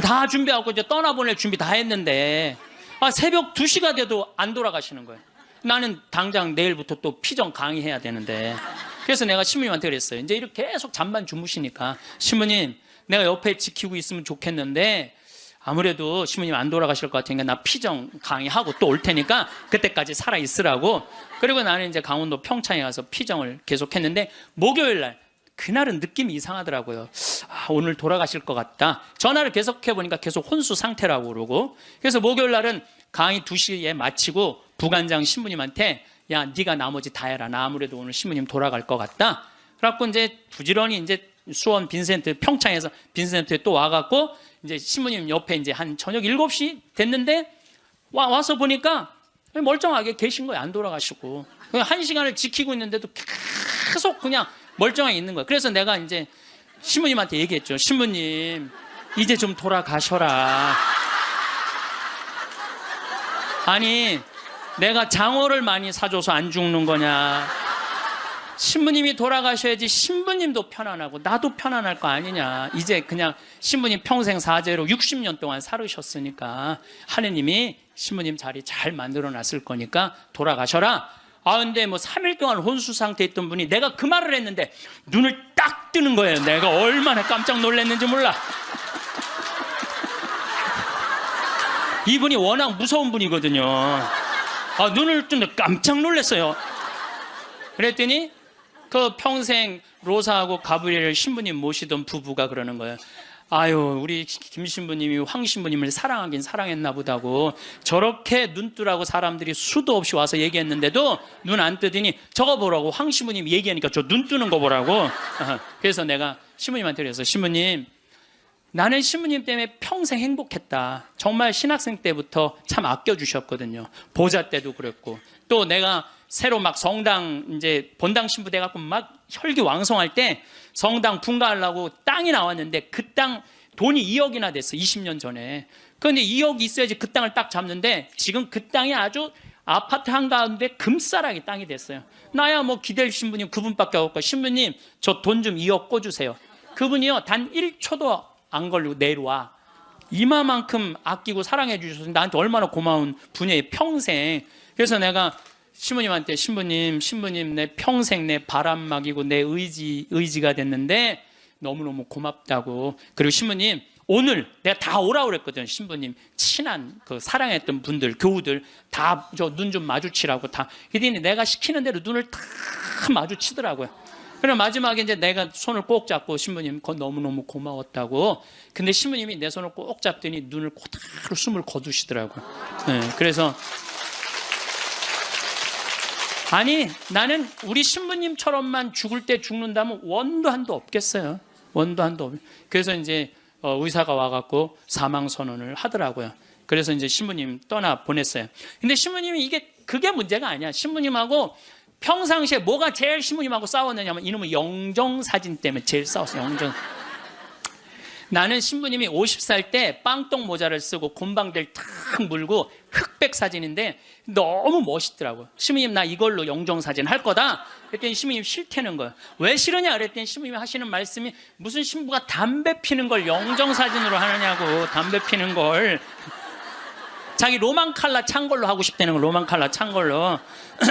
다 준비하고 이제 떠나보낼 준비 다 했는데, 새벽 2시가 돼도 안 돌아가시는 거예요. 나는 당장 내일부터 또 피정 강의해야 되는데. 그래서 내가 신부님한테 그랬어요. 이제 이렇게 계속 잠만 주무시니까, 신부님, 내가 옆에 지키고 있으면 좋겠는데, 아무래도 신부님 안 돌아가실 것 같으니까 나 피정 강의하고 또 올 테니까 그때까지 살아 있으라고. 그리고 나는 이제 강원도 평창에 가서 피정을 계속 했는데, 목요일 날, 그날은 느낌이 이상하더라고요. 오늘 돌아가실 것 같다. 전화를 계속 해보니까 계속 혼수 상태라고 그러고. 그래서 목요일 날은 강의 2시에 마치고 부관장 신부님한테, 야, 네가 나머지 다 해라. 나 아무래도 오늘 신부님 돌아갈 것 같다. 그래갖고 이제 부지런히 이제 수원 빈센트, 평창에서 빈센트에 또 와갖고, 이제 신부님 옆에 이제 한 저녁 7시 됐는데, 와서 보니까 멀쩡하게 계신 거예요. 안 돌아가시고. 1시간을 지키고 있는데도 계속 그냥 멀쩡하게 있는 거예요. 그래서 내가 이제 신부님한테 얘기했죠. 신부님, 이제 좀 돌아가셔라. 아니, 내가 장어를 많이 사줘서 안 죽는 거냐. 신부님이 돌아가셔야지 신부님도 편안하고 나도 편안할 거 아니냐. 이제 그냥 신부님 평생 사죄로 60년 동안 살으셨으니까 하느님이 신부님 자리 잘 만들어 놨을 거니까 돌아가셔라. 근데 뭐 3일 동안 혼수 상태에 있던 분이, 내가 그 말을 했는데 눈을 딱 뜨는 거예요. 내가 얼마나 깜짝 놀랐는지 몰라. 이분이 워낙 무서운 분이거든요. 눈을 뜨는데 깜짝 놀랐어요. 그랬더니 그 평생 로사하고 가브리엘 신부님 모시던 부부가 그러는 거예요. 아유, 우리 김 신부님이 황 신부님을 사랑하긴 사랑했나 보다고, 저렇게 눈뜨라고 사람들이 수도 없이 와서 얘기했는데도 눈 안 뜨더니 저거 보라고, 황 신부님 얘기하니까 저 눈 뜨는 거 보라고. 그래서 내가 신부님한테 그래서, 신부님, 나는 신부님 때문에 평생 행복했다. 정말 신학생 때부터 참 아껴주셨거든요. 보자 때도 그랬고, 또 내가 새로 막 성당 이제 본당 신부 돼갖고 막 혈기왕성할 때 성당 분가하려고 땅이 나왔는데 그 땅 돈이 2억이나 됐어. 20년 전에. 그런데 2억이 있어야지 그 땅을 딱 잡는데 지금 그 땅이 아주 아파트 한가운데 금싸라기 땅이 됐어요. 나야 뭐 기댈 신부님 그분밖에 없고, 신부님 저 돈 좀 2억 꿔주세요. 그분이요 단 1초도 안 걸리고 내려와. 이마만큼 아끼고 사랑해 주셔서 나한테 얼마나 고마운 분이에요. 평생. 그래서 내가 신부님한테 신부님 내 평생 내 바람막이고 내 의지가 됐는데 너무너무 고맙다고. 그리고 신부님 오늘 내가 다 오라고 그랬거든. 신부님 친한 그 사랑했던 분들 교우들 다 저 눈 좀 마주치라고 다. 그랬더니 내가 시키는 대로 눈을 다 마주치더라고요. 그럼 마지막에 이제 내가 손을 꼭 잡고 신부님 너무너무 고마웠다고. 근데 신부님이 내 손을 꼭 잡더니 눈을 그대로 숨을 거두시더라고요. 네, 그래서 아니 나는 우리 신부님처럼만 죽을 때 죽는다면 원도 한도 없겠어요. 원도 한도 없. 그래서 이제 의사가 와갖고 사망 선언을 하더라고요. 그래서 이제 신부님 떠나 보냈어요. 근데 신부님이 그게 문제가 아니야. 신부님하고 평상시에 뭐가 제일 신부님하고 싸웠느냐면 이놈의 영정사진 때문에 제일 싸웠어요. 영정. 나는 신부님이 50살 때 빵똥 모자를 쓰고 곰방대를 탁 물고 흑백 사진인데 너무 멋있더라고요. 신부님 나 이걸로 영정사진 할 거다. 그랬더니 신부님 싫다는 거예요. 왜 싫으냐 그랬더니 신부님이 하시는 말씀이 무슨 신부가 담배 피는 걸 영정사진으로 하느냐고. 담배 피는 걸 자기 로망 칼라 찬 걸로 하고 싶다는 거. 로망 칼라 찬 걸로.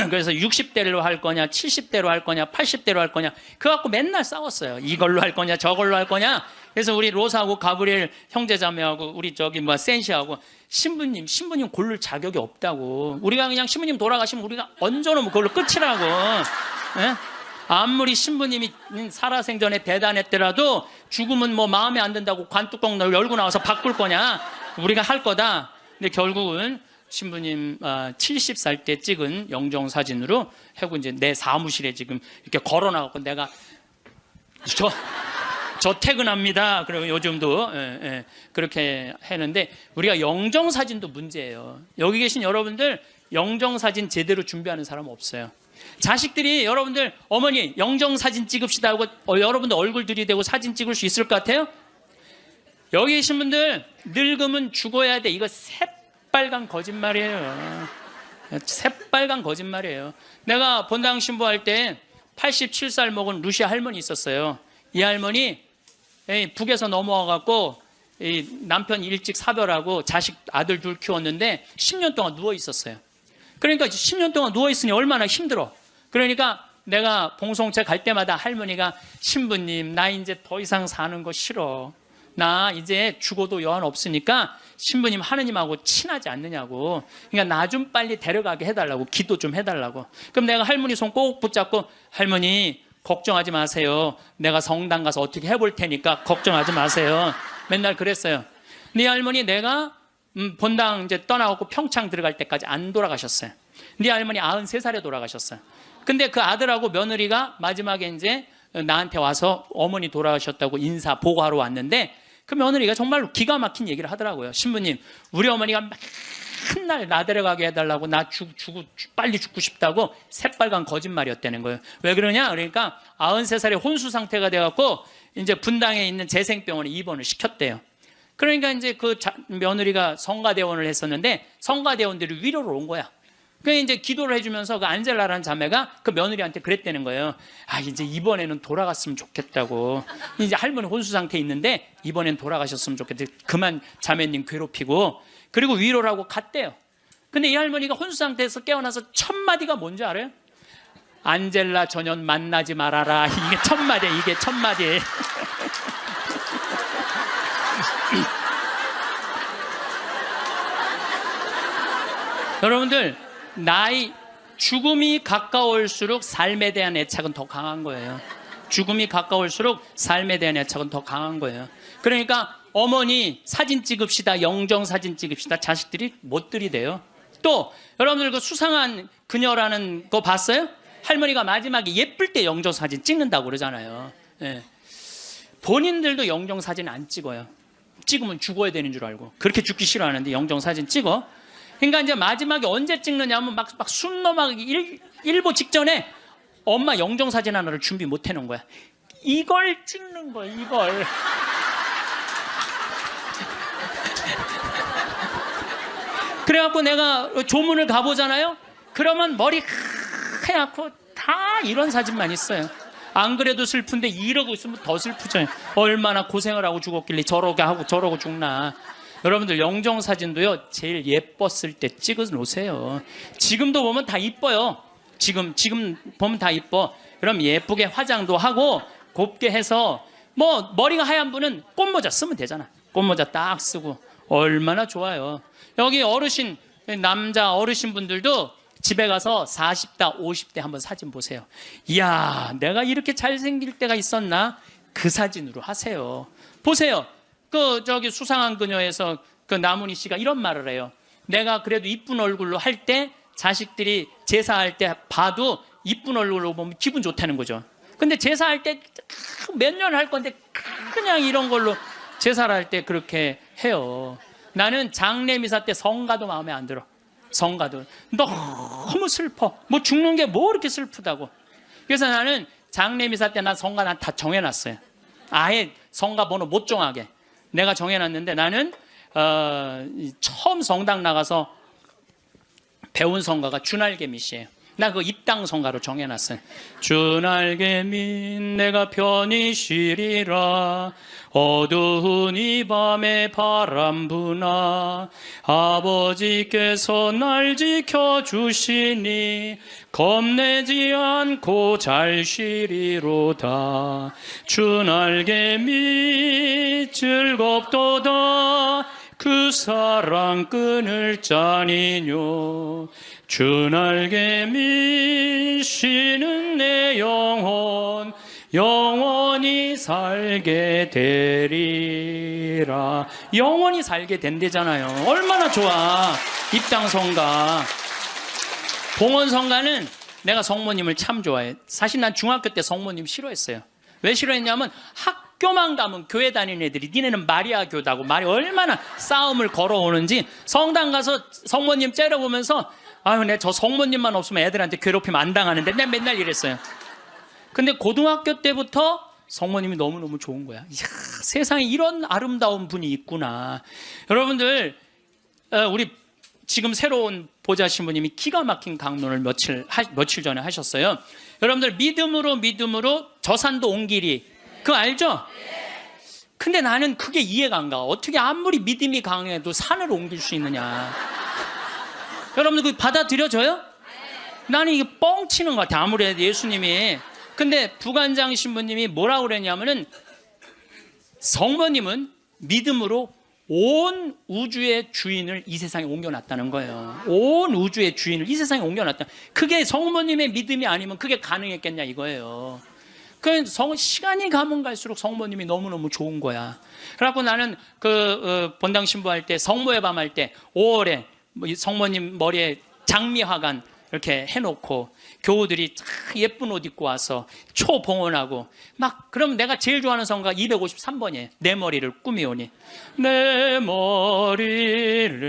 그래서 60대로 할 거냐 70대로 할 거냐 80대로 할 거냐 그거 갖고 맨날 싸웠어요. 이걸로 할 거냐 저걸로 할 거냐. 그래서 우리 로사하고 가브리엘 형제자매하고 우리 저기 센시하고 신부님 고를 자격이 없다고. 우리가 그냥 신부님 돌아가시면 우리가 얹어놓으면 그걸로 끝이라고. 예? 아무리 신부님이 살아생전에 대단했더라도 죽으면 뭐 마음에 안 든다고 관뚜껑 열고 나와서 바꿀 거냐. 우리가 할 거다. 근데 결국은 신부님 70살 때 찍은 영정사진으로 하고 이제 내 사무실에 지금 이렇게 걸어놔갖고 내가 저 퇴근합니다. 그리고 요즘도 그렇게 했는데 우리가 영정사진도 문제예요. 여기 계신 여러분들 영정사진 제대로 준비하는 사람 없어요. 자식들이 여러분들 어머니 영정사진 찍읍시다 하고 여러분들 얼굴 들이대고 사진 찍을 수 있을 것 같아요? 여기 계신 분들 늙으면 죽어야 돼. 이거 새빨간 거짓말이에요. 새빨간 거짓말이에요. 내가 본당 신부할 때 87살 먹은 루시아 할머니 있었어요. 이 할머니 북에서 넘어와갖고 남편 일찍 사별하고 자식 아들 둘 키웠는데 10년 동안 누워 있었어요. 그러니까 10년 동안 누워 있으니 얼마나 힘들어. 그러니까 내가 봉송체 갈 때마다 할머니가 신부님 나 이제 더 이상 사는 거 싫어. 나 이제 죽어도 여한 없으니까 신부님 하느님하고 친하지 않느냐고. 그러니까 나 좀 빨리 데려가게 해달라고. 기도 좀 해달라고. 그럼 내가 할머니 손 꼭 붙잡고 할머니 걱정하지 마세요. 내가 성당 가서 어떻게 해볼 테니까 걱정하지 마세요. 맨날 그랬어요. 네 할머니 내가 본당 이제 떠나고 평창 들어갈 때까지 안 돌아가셨어요. 네 할머니 93살에 돌아가셨어요. 근데 그 아들하고 며느리가 마지막에 이제 나한테 와서 어머니 돌아가셨다고 인사 보고하러 왔는데 그 며느리가 정말 기가 막힌 얘기를 하더라고요. 신부님 우리 어머니가 맨날 나 데려가게 해달라고 나 빨리 죽고 싶다고 새빨간 거짓말이었다는 거예요. 왜 그러냐? 그러니까 93살에 혼수 상태가 돼갖고 이제 분당에 있는 재생병원에 입원을 시켰대요. 그러니까 이제 그 며느리가 성가대원을 했었는데 성가대원들이 위로를 온 거야. 그러니까 이제 기도를 해주면서 그 안젤라라는 자매가 그 며느리한테 그랬다는 거예요. 아 이제 이번에는 돌아갔으면 좋겠다고. 이제 할머니 혼수 상태에 있는데 이번엔 돌아가셨으면 좋겠다. 그만 자매님 괴롭히고. 그리고 위로를 하고 갔대요. 근데 이 할머니가 혼수 상태에서 깨어나서 첫 마디가 뭔지 알아요? 안젤라 전현 만나지 말아라. 이게 첫 마디야. 이게 첫 마디. 여러분들 죽음이 가까울수록 삶에 대한 애착은 더 강한 거예요. 죽음이 가까울수록 삶에 대한 애착은 더 강한 거예요. 그러니까 어머니 사진 찍읍시다. 영정 사진 찍읍시다. 자식들이 못 들이대요. 또 여러분들 그 수상한 그녀라는 거 봤어요? 할머니가 마지막에 예쁠 때 영정 사진 찍는다고 그러잖아요. 예. 본인들도 영정 사진 안 찍어요. 찍으면 죽어야 되는 줄 알고 그렇게 죽기 싫어하는데 영정 사진 찍어. 그러니까 이제 마지막에 언제 찍느냐면 막 순 넘어가기 일보 직전에 엄마 영정사진 하나를 준비 못 해놓은 거야. 이걸 찍는 거야, 이걸. 그래갖고 내가 조문을 가보잖아요. 그러면 머리 하얗고 다 이런 사진만 있어요. 안 그래도 슬픈데 이러고 있으면 더 슬프죠. 얼마나 고생을 하고 죽었길래 저러게 하고 저러고 죽나. 여러분들 영정사진도요, 제일 예뻤을 때 찍어 놓으세요. 지금도 보면 다 이뻐요. 지금 보면 다 이뻐. 그럼 예쁘게 화장도 하고 곱게 해서, 뭐 머리가 하얀 분은 꽃모자 쓰면 되잖아. 꽃모자 딱 쓰고 얼마나 좋아요. 여기 어르신, 남자 어르신 분들도 집에 가서 40대 50대 한번 사진 보세요. 이야, 내가 이렇게 잘생길 때가 있었나? 그 사진으로 하세요. 보세요. 저기 수상한 그녀에서 그 나문희 씨가 이런 말을 해요. 내가 그래도 이쁜 얼굴로 할 때 자식들이 제사할 때 봐도 이쁜 얼굴로 보면 기분 좋다는 거죠. 근데 제사할 때 몇 년 할 건데 그냥 이런 걸로 제사를 할 때 그렇게 해요. 나는 장례미사 때 성가도 마음에 안 들어. 성가도 너무 슬퍼. 뭐 죽는 게 뭐 이렇게 슬프다고. 그래서 나는 장례미사 때 난 성가 난 다 정해놨어요. 아예 성가 번호 못 정하게 내가 정해놨는데, 나는 처음 성당 나가서 배운 성가가 주날개밋이에요. 나 그 입당 성가로 정해놨어요. 주날개밋 내가 편히 쉬리라, 어두운 이 밤에 바람 부나 아버지께서 날 지켜주시니 겁내지 않고 잘 쉬리로다. 주날개밋 즐겁도다, 그 사랑 끊을 자니뇨. 주날개밋 쉬는 내 영혼 영원히 살게 되리라. 영원히 살게 된대잖아요. 얼마나 좋아. 입당성가. 봉헌성가는 내가 성모님을 참 좋아해. 사실 난 중학교 때 성모님 싫어했어요. 왜 싫어했냐면 학교만 가면 교회 다니는 애들이 니네는 마리아 교다고 말이 얼마나 싸움을 걸어오는지, 성당 가서 성모님 째려보면서 아유, 내 저 성모님만 없으면 애들한테 괴롭히면 안 당하는데, 내가 맨날 이랬어요. 근데 고등학교 때부터 성모님이 너무너무 좋은 거야. 이야, 세상에 이런 아름다운 분이 있구나. 여러분들, 우리 지금 새로운 보좌 신부님이 기가 막힌 강론을 며칠 전에 하셨어요. 여러분들, 믿음으로 저 산도 온 길이, 그거 알죠? 근데 나는 그게 이해가 안 가. 어떻게 아무리 믿음이 강해도 산을 옮길 수 있느냐. 여러분들, 그거 받아들여져요? 나는 이게 뻥치는 것 같아, 아무래도 예수님이. 근데 부관장 신부님이 뭐라고 그랬냐면은, 성모님은 믿음으로 온 우주의 주인을 이 세상에 옮겨놨다는 거예요. 온 우주의 주인을 이 세상에 옮겨놨다. 그게 성모님의 믿음이 아니면 그게 가능했겠냐 이거예요. 그 시간이 가면 갈수록 성모님이 너무너무 좋은 거야. 그래갖고 나는 본당 신부할 때, 성모의 밤 할 때 5월에 성모님 머리에 장미화관 이렇게 해놓고 교우들이 예쁜 옷 입고 와서 초봉헌하고 막, 그럼 내가 제일 좋아하는 성가 253번이에요. 내 머리를 꾸미오니. 내 머리를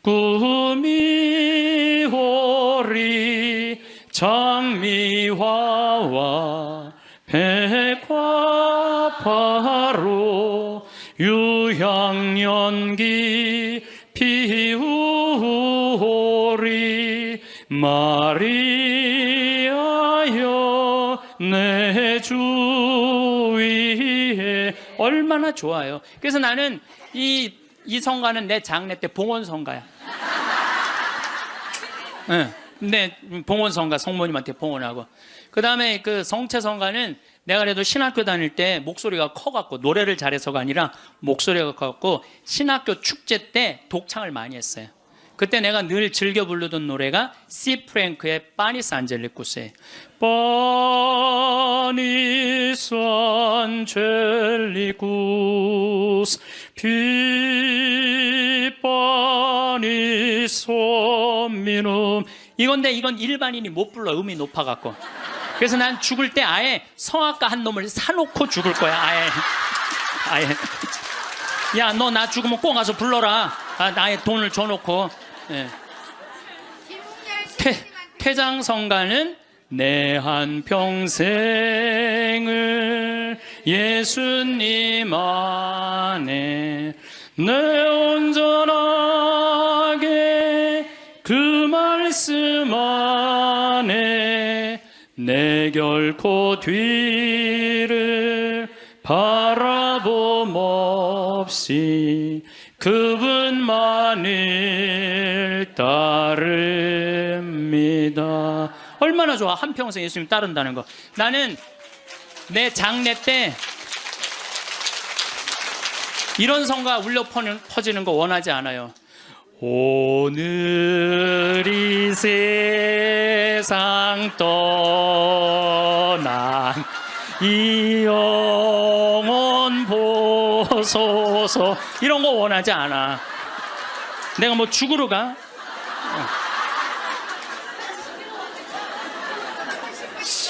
꾸미오리, 장미화와 백화파로 유향연기 피우오리, 마리아여 내 주 위에. 얼마나 좋아요. 그래서 나는 이 성가는 내 장례 때 봉헌성가야. 네, 내 봉헌성가, 성모님한테 봉헌하고. 그 다음에 그 성체성가는 내가 그래도 신학교 다닐 때 목소리가 커갖고, 노래를 잘해서가 아니라 목소리가 커갖고 신학교 축제 때 독창을 많이 했어요. 그때 내가 늘 즐겨 부르던 노래가 시 프랭크의 파니스 안젤리쿠스예요. 파니스 안젤리쿠스 피 파니스 미눔. 이건데 이건 일반인이 못 불러, 음이 높아갖고. 그래서 난 죽을 때 아예 성악가 한 놈을 사놓고 죽을 거야. 아예. 야, 너 나 죽으면 꼭 가서 불러라. 나의 돈을 줘놓고. 예. 퇴장성가는 내 한평생을 예수님 안에 내 온전하게 그 말씀 안에 내 결코 뒤를 바라봄 없이 그분만을 따릅니다. 얼마나 좋아, 한평생 예수님 따른다는 거. 나는 내 장례 때 이런 성가 울려 퍼지는 거 원하지 않아요. 오늘 이 세상 떠난 이 영혼 보소서, 이런 거 원하지 않아. 내가 뭐 죽으러 가?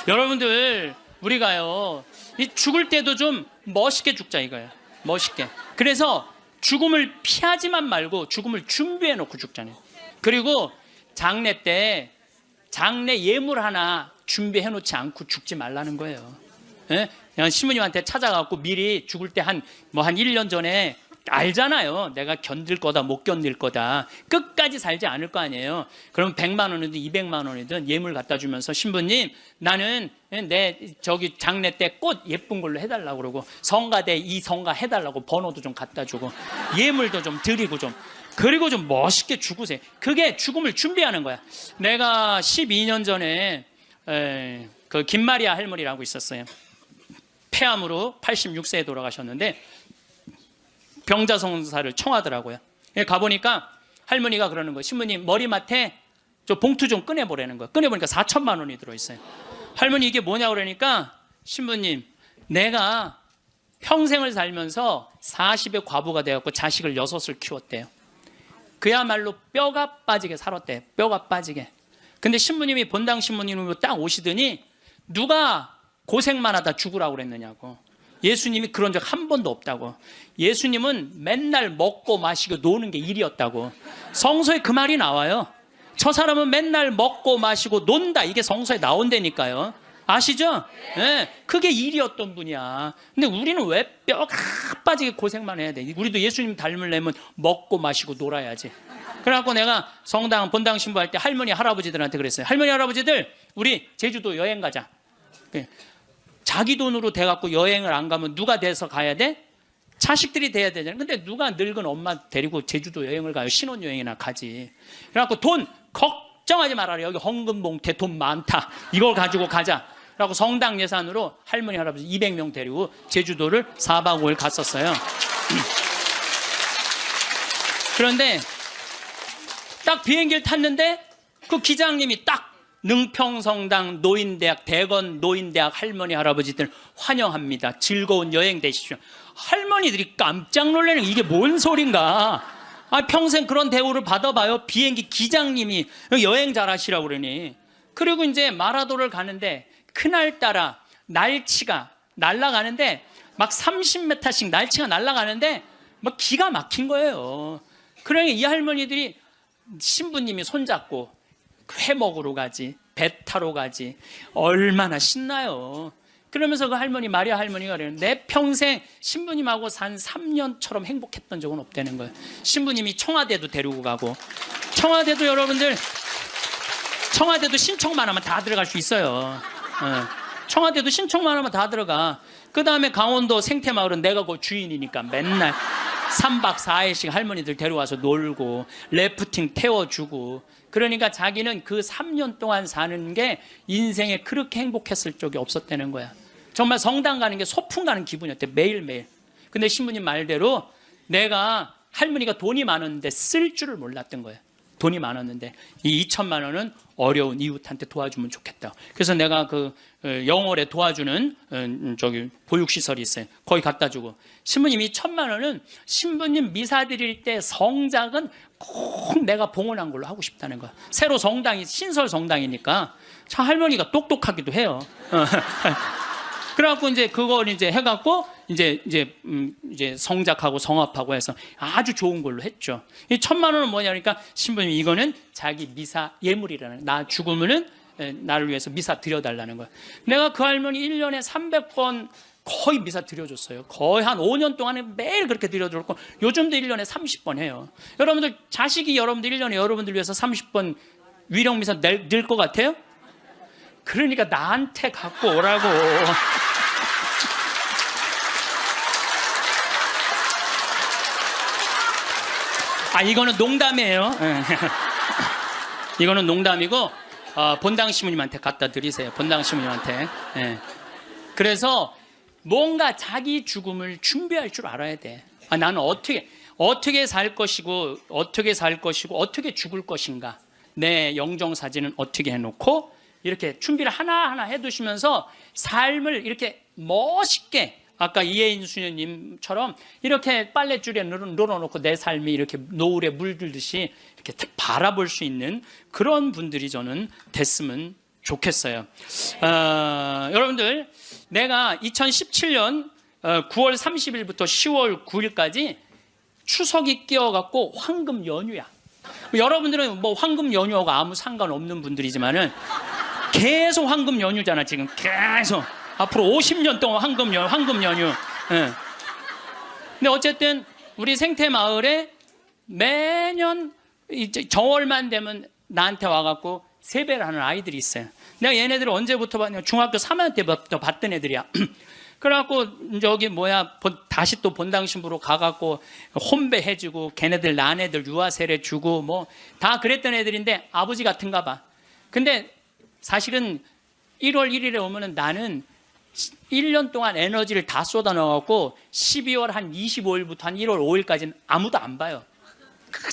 여러분들, 우리가요, 이 죽을 때도 좀 멋있게 죽자 이거예요. 멋있게. 그래서 죽음을 피하지만 말고 죽음을 준비해 놓고 죽잖아요. 그리고 장례 때 장례 예물 하나 준비해 놓지 않고 죽지 말라는 거예요. 예? 그냥 신부님한테 찾아가고 미리 죽을 때 한 1년 전에 알잖아요. 내가 견딜 거다 못 견딜 거다. 끝까지 살지 않을 거 아니에요. 그럼 100만 원이든 200만 원이든 예물 갖다 주면서 신부님, 나는 내 저기 장례 때 꽃 예쁜 걸로 해달라고 그러고, 성가대 이 성가 해달라고 번호도 좀 갖다 주고, 예물도 좀 드리고, 좀 그리고 좀 멋있게 죽으세요. 그게 죽음을 준비하는 거야. 내가 12년 전에 그 김마리아 할머니라고 있었어요. 폐암으로 86세에 돌아가셨는데 병자성사를 청하더라고요. 가보니까 할머니가 그러는 거예요. 신부님, 머리맡에 저 봉투 좀 꺼내보라는 거예요. 꺼내보니까 4천만 원이 들어있어요. 할머니, 이게 뭐냐고 그러니까, 신부님, 내가 평생을 살면서 40의 과부가 되었고 자식을 6을 키웠대요. 그야말로 뼈가 빠지게 살았대요. 뼈가 빠지게. 근데 신부님이, 본당 신부님으로 딱 오시더니 누가 고생만 하다 죽으라고 그랬느냐고. 예수님이 그런 적 한 번도 없다고. 예수님은 맨날 먹고 마시고 노는 게 일이었다고. 성서에 그 말이 나와요. 저 사람은 맨날 먹고 마시고 논다, 이게 성서에 나온다니까요. 아시죠? 네, 그게 일이었던 분이야. 근데 우리는 왜 뼈가 빠지게 고생만 해야 돼? 우리도 예수님 닮으려면 먹고 마시고 놀아야지. 그래갖고 내가 성당 본당 신부할 때 할머니 할아버지들한테 그랬어요. 할머니 할아버지들, 우리 제주도 여행 가자. 자기 돈으로 돼갖고 여행을 안 가면 누가 돼서 가야 돼? 자식들이 돼야 되잖아요. 근데 누가 늙은 엄마 데리고 제주도 여행을 가요? 신혼여행이나 가지. 그래갖고 돈 걱정하지 말아라. 여기 헌금봉투에 돈 많다. 이걸 가지고 가자. 그래갖고 성당 예산으로 할머니 할아버지 200명 데리고 제주도를 4박 5일 갔었어요. 그런데 딱 비행기를 탔는데 그 기장님이 딱 능평성당 노인대학, 대건 노인대학 할머니 할아버지들 환영합니다. 즐거운 여행 되십시오. 할머니들이 깜짝 놀라는, 이게 뭔 소린가? 평생 그런 대우를 받아봐요. 비행기 기장님이 여행 잘하시라고 그러니. 그리고 이제 마라도를 가는데 그날따라 날치가 날아가는데 막 30m씩 날치가 날아가는데 막 기가 막힌 거예요. 그러니 이 할머니들이 신부님이 손잡고 회 먹으러 가지, 배 타러 가지, 얼마나 신나요. 그러면서 그 할머니, 마리아 할머니가 그래요. 내 평생 신부님하고 산 3년처럼 행복했던 적은 없다는 거예요. 신부님이 청와대도 데리고 가고, 청와대도 여러분들, 청와대도 신청만 하면 다 들어갈 수 있어요. 청와대도 신청만 하면 다 들어가. 그 다음에 강원도 생태마을은 내가 그 주인이니까 맨날 3박 4일씩 할머니들 데려와서 놀고 래프팅 태워주고. 그러니까 자기는 그 3년 동안 사는 게 인생에 그렇게 행복했을 적이 없었다는 거야. 정말 성당 가는 게 소풍 가는 기분이었대, 매일매일. 근데 신부님 말대로 내가, 할머니가 돈이 많았는데 쓸 줄을 몰랐던 거예요. 돈이 많았는데 이 2천만 원은 어려운 이웃한테 도와주면 좋겠다. 그래서 내가 그 영월에 도와주는 저기 보육시설이 있어요. 거기 갖다 주고, 신부님 2천만 원은 신부님 미사 드릴 때 성작은 꼭 내가 봉헌한 걸로 하고 싶다는 거야. 새로 성당이 신설 성당이니까 참 할머니가 똑똑하기도 해요. 그래갖고 이제 그걸 이제 해갖고 이제 성작하고 성합하고 해서 아주 좋은 걸로 했죠. 이 1,000만 원은 뭐냐 그러니까 신부님 이거는 자기 미사 예물이라는, 나 죽으면은 나를 위해서 미사 드려달라는 거야. 내가 그 할머니 1년에 300번 거의 미사 드려줬어요. 거의 한 5년 동안에 매일 그렇게 드려줬고 요즘도 1년에 30번 해요. 여러분들 자식이 여러분들 1년에 여러분들 위해서 30번 위령 미사 낼 것 같아요? 그러니까 나한테 갖고 오라고. 아, 이거는 농담이에요. 이거는 농담이고 본당 시무님한테 갖다 드리세요. 본당 시무님한테. 그래서 뭔가 자기 죽음을 준비할 줄 알아야 돼. 아, 나는 어떻게 살 것이고 어떻게 죽을 것인가. 내 영정 사진은 어떻게 해놓고 이렇게 준비를 하나하나 해두시면서 삶을 이렇게 멋있게, 아까 이혜인 수녀님처럼 이렇게 빨랫줄에 늘어놓고 내 삶이 이렇게 노을에 물들듯이 이렇게 바라볼 수 있는 그런 분들이 저는 됐으면 좋겠어요. 여러분들, 내가 2017년 9월 30일부터 10월 9일까지 추석이 끼어갖고 황금 연휴야. 여러분들은 뭐 황금 연휴하고 아무 상관없는 분들이지만은 계속 황금 연휴잖아, 지금. 계속. 앞으로 50년 동안 황금 연휴. 근데 어쨌든 우리 생태마을에 매년 이제 정월만 되면 나한테 와갖고 세배를 하는 아이들이 있어요. 내가 얘네들을 언제부터 봤냐? 중학교 3학년 때부터 봤던 애들이야. 그래갖고 저기 다시 또 본당 신부로 가갖고 혼배해주고 걔네들 난 애들 유아세례 주고 뭐 다 그랬던 애들인데 아버지 같은가 봐. 근데 사실은 1월 1일에 오면은 나는 1년 동안 에너지를 다 쏟아 넣어갖고 12월 한 25일부터 한 1월 5일까지는 아무도 안 봐요.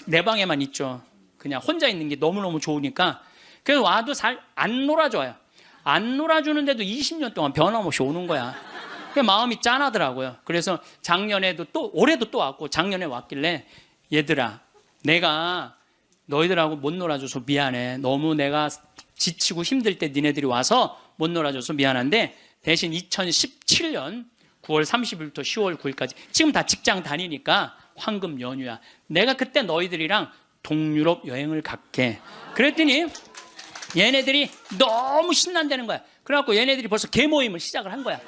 내 방에만 있죠. 그냥 혼자 있는 게 너무너무 좋으니까. 그래서 와도 잘 안 놀아줘요. 안 놀아주는데도 20년 동안 변함없이 오는 거야. 마음이 짠하더라고요. 그래서 작년에도 올해도 또 왔고, 작년에 왔길래 얘들아, 내가 너희들하고 못 놀아줘서 미안해. 너무 내가 지치고 힘들 때 니네들이 와서 못 놀아줘서 미안한데 대신 2017년 9월 30일부터 10월 9일까지 지금 다 직장 다니니까 황금 연휴야. 내가 그때 너희들이랑 동유럽 여행을 갈게. 그랬더니 얘네들이 너무 신난다는 거야. 그래갖고 얘네들이 벌써 개모임을 시작을 한 거야.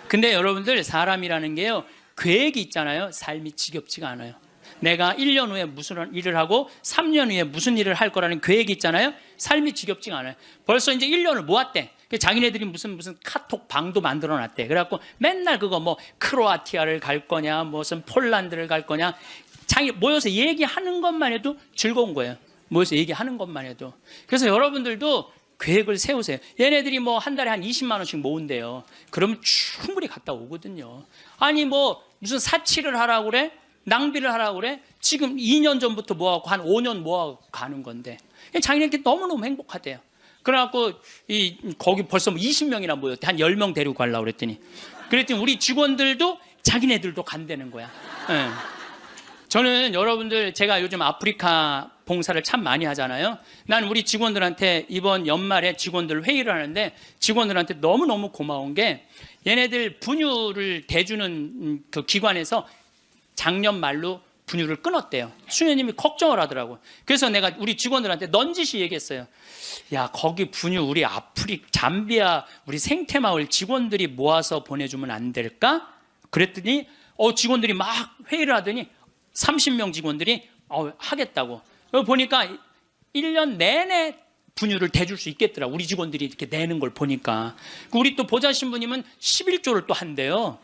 근데 여러분들, 사람이라는 게요, 계획이 있잖아요. 삶이 지겹지가 않아요. 내가 1년 후에 무슨 일을 하고 3년 후에 무슨 일을 할 거라는 계획이 있잖아요. 삶이 지겹지가 않아요. 벌써 이제 1년을 모았대. 자기네들이 무슨 카톡 방도 만들어 놨대. 그래갖고 맨날 그거 뭐 크로아티아를 갈 거냐, 무슨 폴란드를 갈 거냐, 자기 모여서 얘기하는 것만 해도 즐거운 거예요. 모여서 얘기하는 것만 해도. 그래서 여러분들도 계획을 세우세요. 얘네들이 뭐 한 달에 한 20만 원씩 모은대요. 그러면 충분히 갔다 오거든요. 아니 뭐 무슨 사치를 하라고 그래? 낭비를 하라고 그래? 지금 2년 전부터 모아갖고 한 5년 모아갖고 가는 건데 자기네들이 너무너무 행복하대요. 그래갖고 거기 벌써 뭐 20명이나 모였대. 한 10명 데리고 가려고 그랬더니 우리 직원들도 자기네들도 간다는 거야. 네. 저는 여러분들, 제가 요즘 아프리카 봉사를 참 많이 하잖아요. 난 우리 직원들한테 이번 연말에 직원들 회의를 하는데 직원들한테 너무너무 고마운 게 얘네들 분유를 대주는 그 기관에서 작년 말로 분유를 끊었대요. 수녀님이 걱정을 하더라고. 그래서 내가 우리 직원들한테 넌지시 얘기했어요. 야, 거기 분유 우리 잠비아 우리 생태마을 직원들이 모아서 보내주면 안 될까? 그랬더니 직원들이 막 회의를 하더니 30명 직원들이 하겠다고. 보니까 1년 내내 분유를 대줄 수 있겠더라. 우리 직원들이 이렇게 내는 걸 보니까. 우리 또 보좌 신부님은 11조를 또 한대요.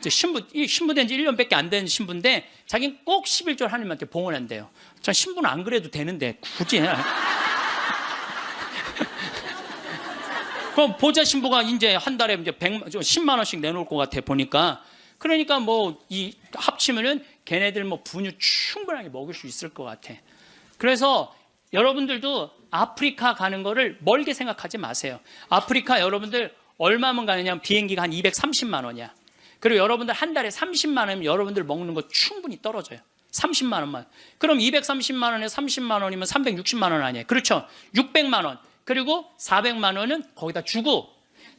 신부된 지 1년밖에 안 된 신부인데 자기는 꼭 11조 하나님한테 봉헌한대요. 전 신부는 안 그래도 되는데 굳이 그럼 보좌 신부가 이제 한 달에 이제 10만 원씩 내놓을 것 같아 보니까. 그러니까 뭐 합치면은 걔네들 뭐 분유 충분하게 먹을 수 있을 것 같아. 그래서 여러분들도 아프리카 가는 거를 멀게 생각하지 마세요. 아프리카 여러분들 얼마면 가느냐? 비행기가 한 230만 원이야. 그리고 여러분들 한 달에 30만 원이면 여러분들 먹는 거 충분히 떨어져요. 30만 원만. 그럼 230만 원에 30만 원이면 360만 원 아니에요. 그렇죠? 600만 원. 그리고 400만 원은 거기다 주고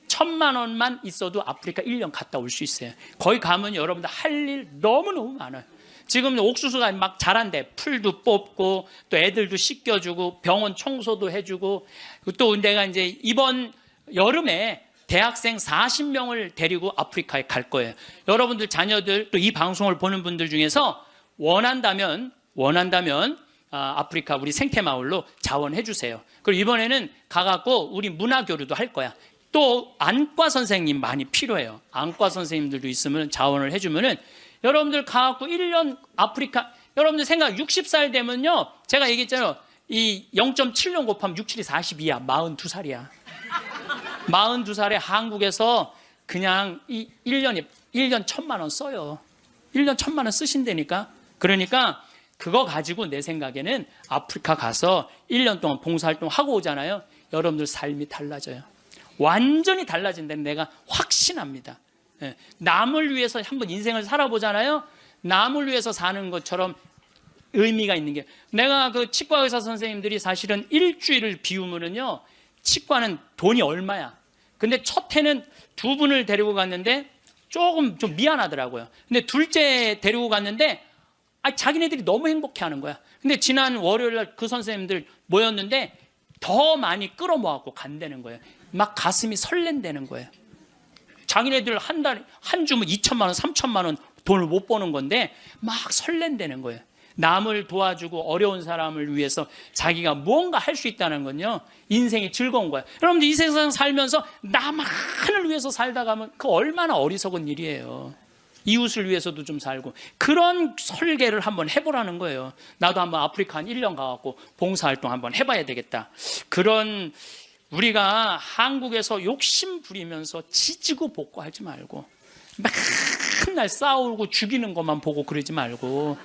1,000만 원만 있어도 아프리카 1년 갔다 올 수 있어요. 거기 가면 여러분들 할 일 너무너무 많아요. 지금 옥수수가 막 자란대. 풀도 뽑고 또 애들도 씻겨주고 병원 청소도 해주고, 또 내가 이제 이번 여름에 대학생 40명을 데리고 아프리카에 갈 거예요. 여러분들 자녀들 또 이 방송을 보는 분들 중에서 원한다면 아프리카 우리 생태마을로 자원해 주세요. 그리고 이번에는 가갖고 우리 문화교류도 할 거야. 또 안과 선생님 많이 필요해요. 안과 선생님들도 있으면 자원을 해주면은 여러분들 가갖고 1년 아프리카, 여러분들 생각 60살 되면요, 제가 얘기했잖아요. 이 0.7년 곱하면 6, 7이 42야. 42살이야. 42살에 한국에서 그냥 이 1년 1,000만 원 써요. 1년 1,000만 원 쓰신다니까. 그러니까 그거 가지고 내 생각에는 아프리카 가서 1년 동안 봉사활동 하고 오잖아요. 여러분들 삶이 달라져요. 완전히 달라진다는 내가 확신합니다. 남을 위해서 한번 인생을 살아보잖아요. 남을 위해서 사는 것처럼 의미가 있는 게, 내가 그 치과 의사 선생님들이 사실은 일주일을 비우면은요, 치과는 돈이 얼마야. 근데 첫 해는 2분을 데리고 갔는데 조금 좀 미안하더라고요. 근데 둘째 데리고 갔는데 자기네들이 너무 행복해하는 거야. 근데 지난 월요일 날 그 선생님들 모였는데 더 많이 끌어모아갖고 간다는 거예요. 막 가슴이 설렌다는 거예요. 자기네들 한 주면 2천만 원, 3천만 원 돈을 못 버는 건데 막 설렌다는 거예요. 남을 도와주고 어려운 사람을 위해서 자기가 무언가 할 수 있다는 건요, 인생이 즐거운 거예요. 여러분들 이 세상 살면서 나만을 위해서 살다 가면 그 얼마나 어리석은 일이에요. 이웃을 위해서도 좀 살고, 그런 설계를 한번 해보라는 거예요. 나도 한번 아프리카 한 1년 가갖고 봉사활동 한번 해봐야 되겠다. 그런, 우리가 한국에서 욕심 부리면서 지지고 볶고하지 말고, 맨날 싸우고 죽이는 것만 보고 그러지 말고,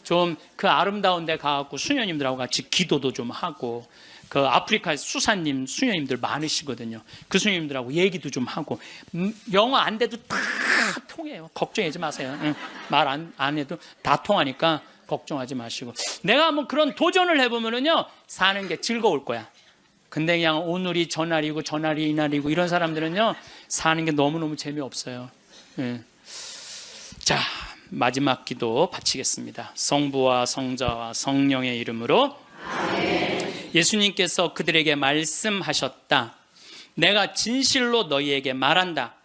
좀 그 아름다운 데 가갖고 수녀님들하고 같이 기도도 좀 하고, 그 아프리카 수사님, 수녀님들 많으시거든요. 그 수녀님들하고 얘기도 좀 하고, 영어 안 돼도 다 통해요. 걱정하지 마세요. 말 안 해도 다 통하니까 걱정하지 마시고. 내가 한번 그런 도전을 해보면은요, 사는 게 즐거울 거야. 근데 그냥 오늘이 저날이고 저날이 이날이고 이런 사람들은요, 사는 게 너무너무 재미없어요. 자, 마지막 기도 바치겠습니다. 성부와 성자와 성령의 이름으로. 예수님께서 그들에게 말씀하셨다. 내가 진실로 너희에게 말한다.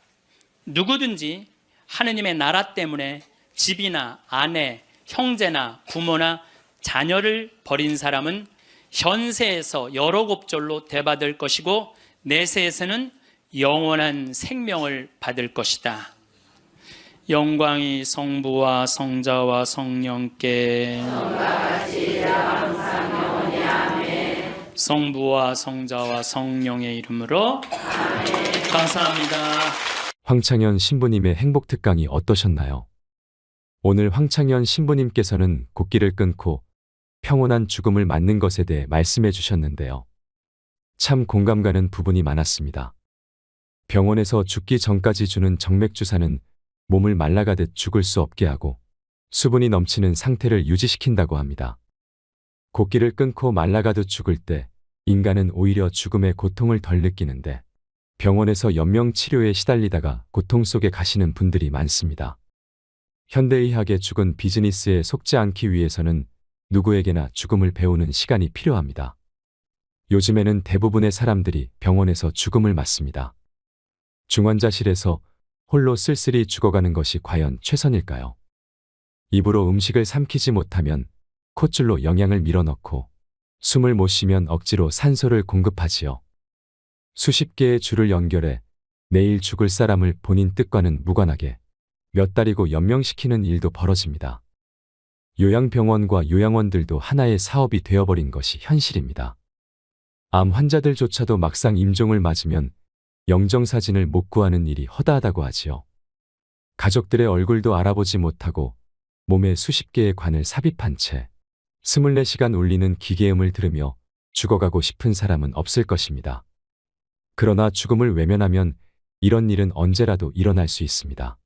누구든지 하느님의 나라 때문에 집이나 아내, 형제나 부모나 자녀를 버린 사람은 현세에서 여러 곱절로 대받을 것이고 내세에서는 영원한 생명을 받을 것이다. 영광이 성부와 성자와 성령께, 성부와 성자와 성령의 이름으로. 감사합니다. 황창현 신부님의 행복 특강이 어떠셨나요? 오늘 황창현 신부님께서는 곡기를 끊고 평온한 죽음을 맞는 것에 대해 말씀해 주셨는데요. 참 공감 가는 부분이 많았습니다. 병원에서 죽기 전까지 주는 정맥주사는 몸을 말라가듯 죽을 수 없게 하고 수분이 넘치는 상태를 유지시킨다고 합니다. 곡기를 끊고 말라가듯 죽을 때 인간은 오히려 죽음의 고통을 덜 느끼는데 병원에서 연명치료에 시달리다가 고통 속에 가시는 분들이 많습니다. 현대의학의 죽은 비즈니스에 속지 않기 위해서는 누구에게나 죽음을 배우는 시간이 필요합니다. 요즘에는 대부분의 사람들이 병원에서 죽음을 맞습니다. 중환자실에서 홀로 쓸쓸히 죽어가는 것이 과연 최선일까요? 입으로 음식을 삼키지 못하면 콧줄로 영양을 밀어넣고 숨을 못 쉬면 억지로 산소를 공급하지요. 수십 개의 줄을 연결해 내일 죽을 사람을 본인 뜻과는 무관하게 몇 달이고 연명시키는 일도 벌어집니다. 요양병원과 요양원들도 하나의 사업이 되어버린 것이 현실입니다. 암 환자들조차도 막상 임종을 맞으면 영정사진을 못 구하는 일이 허다하다고 하지요. 가족들의 얼굴도 알아보지 못하고 몸에 수십 개의 관을 삽입한 채 24시간 울리는 기계음을 들으며 죽어가고 싶은 사람은 없을 것입니다. 그러나 죽음을 외면하면 이런 일은 언제라도 일어날 수 있습니다.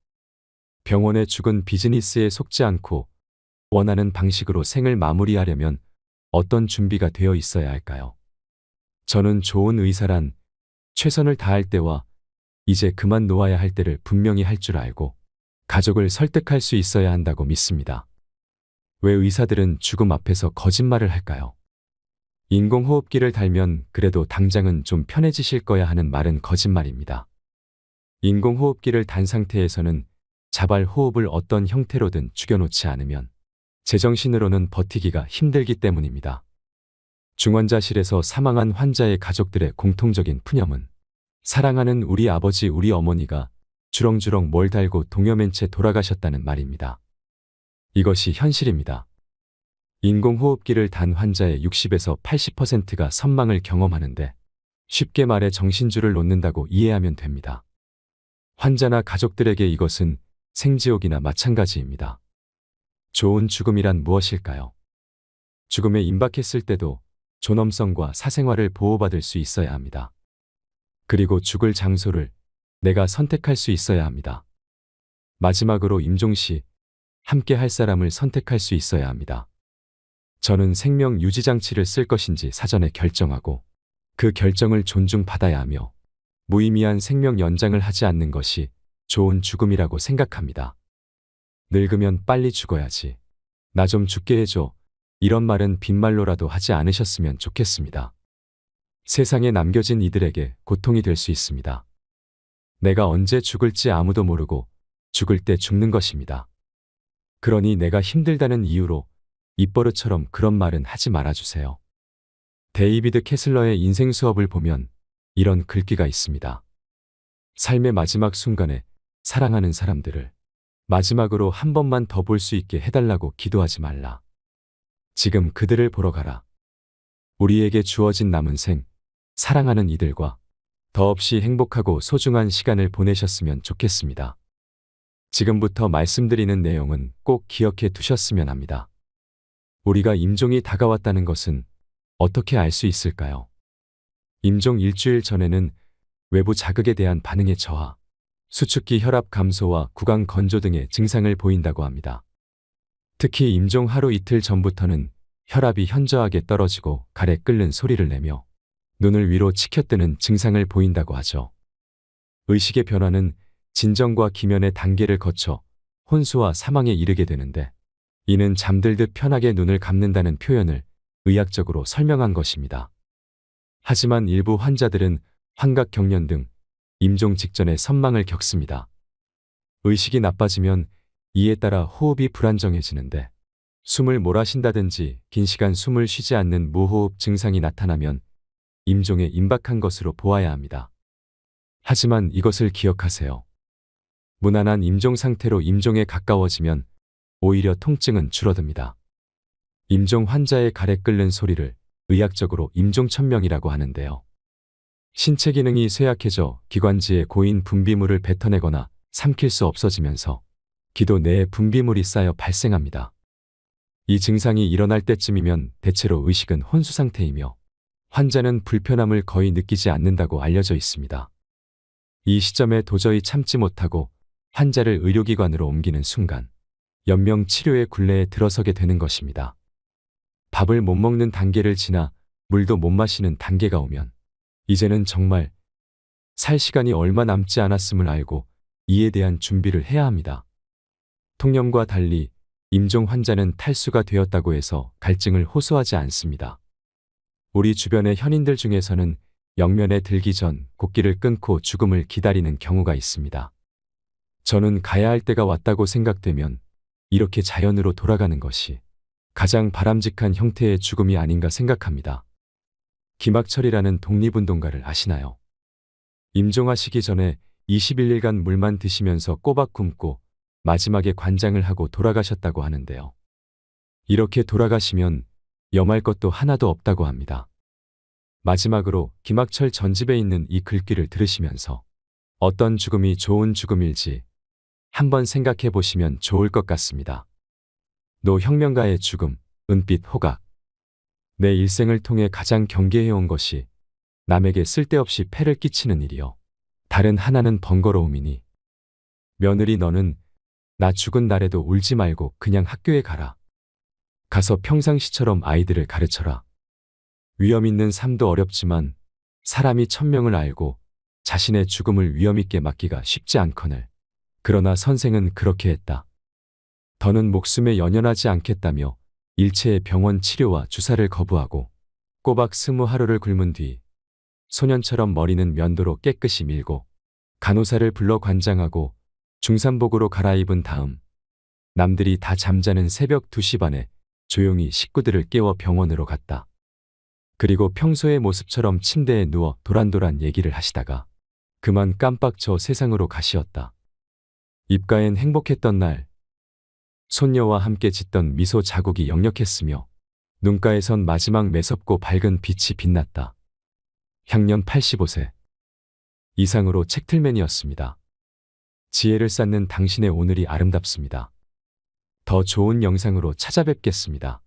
병원의 죽은 비즈니스에 속지 않고 원하는 방식으로 생을 마무리하려면 어떤 준비가 되어 있어야 할까요? 저는 좋은 의사란 최선을 다할 때와 이제 그만 놓아야 할 때를 분명히 할 줄 알고 가족을 설득할 수 있어야 한다고 믿습니다. 왜 의사들은 죽음 앞에서 거짓말을 할까요? 인공호흡기를 달면 그래도 당장은 좀 편해지실 거야 하는 말은 거짓말입니다. 인공호흡기를 단 상태에서는 자발 호흡을 어떤 형태로든 죽여놓지 않으면 제정신으로는 버티기가 힘들기 때문입니다. 중환자실에서 사망한 환자의 가족들의 공통적인 푸념은 사랑하는 우리 아버지, 우리 어머니가 주렁주렁 뭘 달고 동여맨 채 돌아가셨다는 말입니다. 이것이 현실입니다. 인공호흡기를 단 환자의 60에서 80%가 선망을 경험하는데 쉽게 말해 정신줄을 놓는다고 이해하면 됩니다. 환자나 가족들에게 이것은 생지옥이나 마찬가지입니다. 좋은 죽음이란 무엇일까요? 죽음에 임박했을 때도 존엄성과 사생활을 보호받을 수 있어야 합니다. 그리고 죽을 장소를 내가 선택할 수 있어야 합니다. 마지막으로 임종시 함께 할 사람을 선택할 수 있어야 합니다. 저는 생명 유지 장치를 쓸 것인지 사전에 결정하고 그 결정을 존중받아야 하며 무의미한 생명 연장을 하지 않는 것이 좋은 죽음이라고 생각합니다. 늙으면 빨리 죽어야지. 나 좀 죽게 해줘. 이런 말은 빈말로라도 하지 않으셨으면 좋겠습니다. 세상에 남겨진 이들에게 고통이 될 수 있습니다. 내가 언제 죽을지 아무도 모르고 죽을 때 죽는 것입니다. 그러니 내가 힘들다는 이유로 입버릇처럼 그런 말은 하지 말아주세요. 데이비드 캐슬러의 인생 수업을 보면 이런 글귀가 있습니다. 삶의 마지막 순간에 사랑하는 사람들을 마지막으로 한 번만 더 볼 수 있게 해달라고 기도하지 말라. 지금 그들을 보러 가라. 우리에게 주어진 남은 생, 사랑하는 이들과 더없이 행복하고 소중한 시간을 보내셨으면 좋겠습니다. 지금부터 말씀드리는 내용은 꼭 기억해 두셨으면 합니다. 우리가 임종이 다가왔다는 것은 어떻게 알 수 있을까요? 임종 일주일 전에는 외부 자극에 대한 반응의 저하, 수축기 혈압 감소와 구강 건조 등의 증상을 보인다고 합니다. 특히 임종 하루 이틀 전부터는 혈압이 현저하게 떨어지고 가래 끓는 소리를 내며 눈을 위로 치켜뜨는 증상을 보인다고 하죠. 의식의 변화는 진정과 기면의 단계를 거쳐 혼수와 사망에 이르게 되는데 이는 잠들듯 편하게 눈을 감는다는 표현을 의학적으로 설명한 것입니다. 하지만 일부 환자들은 환각 경련 등 임종 직전에 선망을 겪습니다. 의식이 나빠지면 이에 따라 호흡이 불안정해지는데 숨을 몰아쉰다든지 긴 시간 숨을 쉬지 않는 무호흡 증상이 나타나면 임종에 임박한 것으로 보아야 합니다. 하지만 이것을 기억하세요. 무난한 임종 상태로 임종에 가까워지면 오히려 통증은 줄어듭니다. 임종 환자의 가래 끓는 소리를 의학적으로 임종천명이라고 하는데요. 신체 기능이 쇠약해져 기관지에 고인 분비물을 뱉어내거나 삼킬 수 없어지면서 기도 내에 분비물이 쌓여 발생합니다. 이 증상이 일어날 때쯤이면 대체로 의식은 혼수 상태이며 환자는 불편함을 거의 느끼지 않는다고 알려져 있습니다. 이 시점에 도저히 참지 못하고 환자를 의료기관으로 옮기는 순간 연명 치료의 굴레에 들어서게 되는 것입니다. 밥을 못 먹는 단계를 지나 물도 못 마시는 단계가 오면 이제는 정말 살 시간이 얼마 남지 않았음을 알고 이에 대한 준비를 해야 합니다. 통념과 달리 임종 환자는 탈수가 되었다고 해서 갈증을 호소하지 않습니다. 우리 주변의 현인들 중에서는 영면에 들기 전 곡기를 끊고 죽음을 기다리는 경우가 있습니다. 저는 가야 할 때가 왔다고 생각되면 이렇게 자연으로 돌아가는 것이 가장 바람직한 형태의 죽음이 아닌가 생각합니다. 김학철이라는 독립운동가를 아시나요? 임종하시기 전에 21일간 물만 드시면서 꼬박 굶고 마지막에 관장을 하고 돌아가셨다고 하는데요. 이렇게 돌아가시면 염할 것도 하나도 없다고 합니다. 마지막으로 김학철 전집에 있는 이 글귀를 들으시면서 어떤 죽음이 좋은 죽음일지 한번 생각해 보시면 좋을 것 같습니다. 노혁명가의 죽음, 은빛 호각. 내 일생을 통해 가장 경계해온 것이 남에게 쓸데없이 폐를 끼치는 일이요. 다른 하나는 번거로움이니. 며느리 너는 나 죽은 날에도 울지 말고 그냥 학교에 가라. 가서 평상시처럼 아이들을 가르쳐라. 위험 있는 삶도 어렵지만 사람이 천명을 알고 자신의 죽음을 위험있게 맞기가 쉽지 않거늘. 그러나 선생은 그렇게 했다. 더는 목숨에 연연하지 않겠다며 일체의 병원 치료와 주사를 거부하고 꼬박 20하루를 굶은 뒤 소년처럼 머리는 면도로 깨끗이 밀고 간호사를 불러 관장하고 중산복으로 갈아입은 다음 남들이 다 잠자는 새벽 2시 반에 조용히 식구들을 깨워 병원으로 갔다. 그리고 평소의 모습처럼 침대에 누워 도란도란 얘기를 하시다가 그만 깜빡 저 세상으로 가시었다. 입가엔 행복했던 날, 손녀와 함께 짓던 미소 자국이 역력했으며 눈가에선 마지막 매섭고 밝은 빛이 빛났다. 향년 85세. 이상으로 책틀맨이었습니다. 지혜를 쌓는 당신의 오늘이 아름답습니다. 더 좋은 영상으로 찾아뵙겠습니다.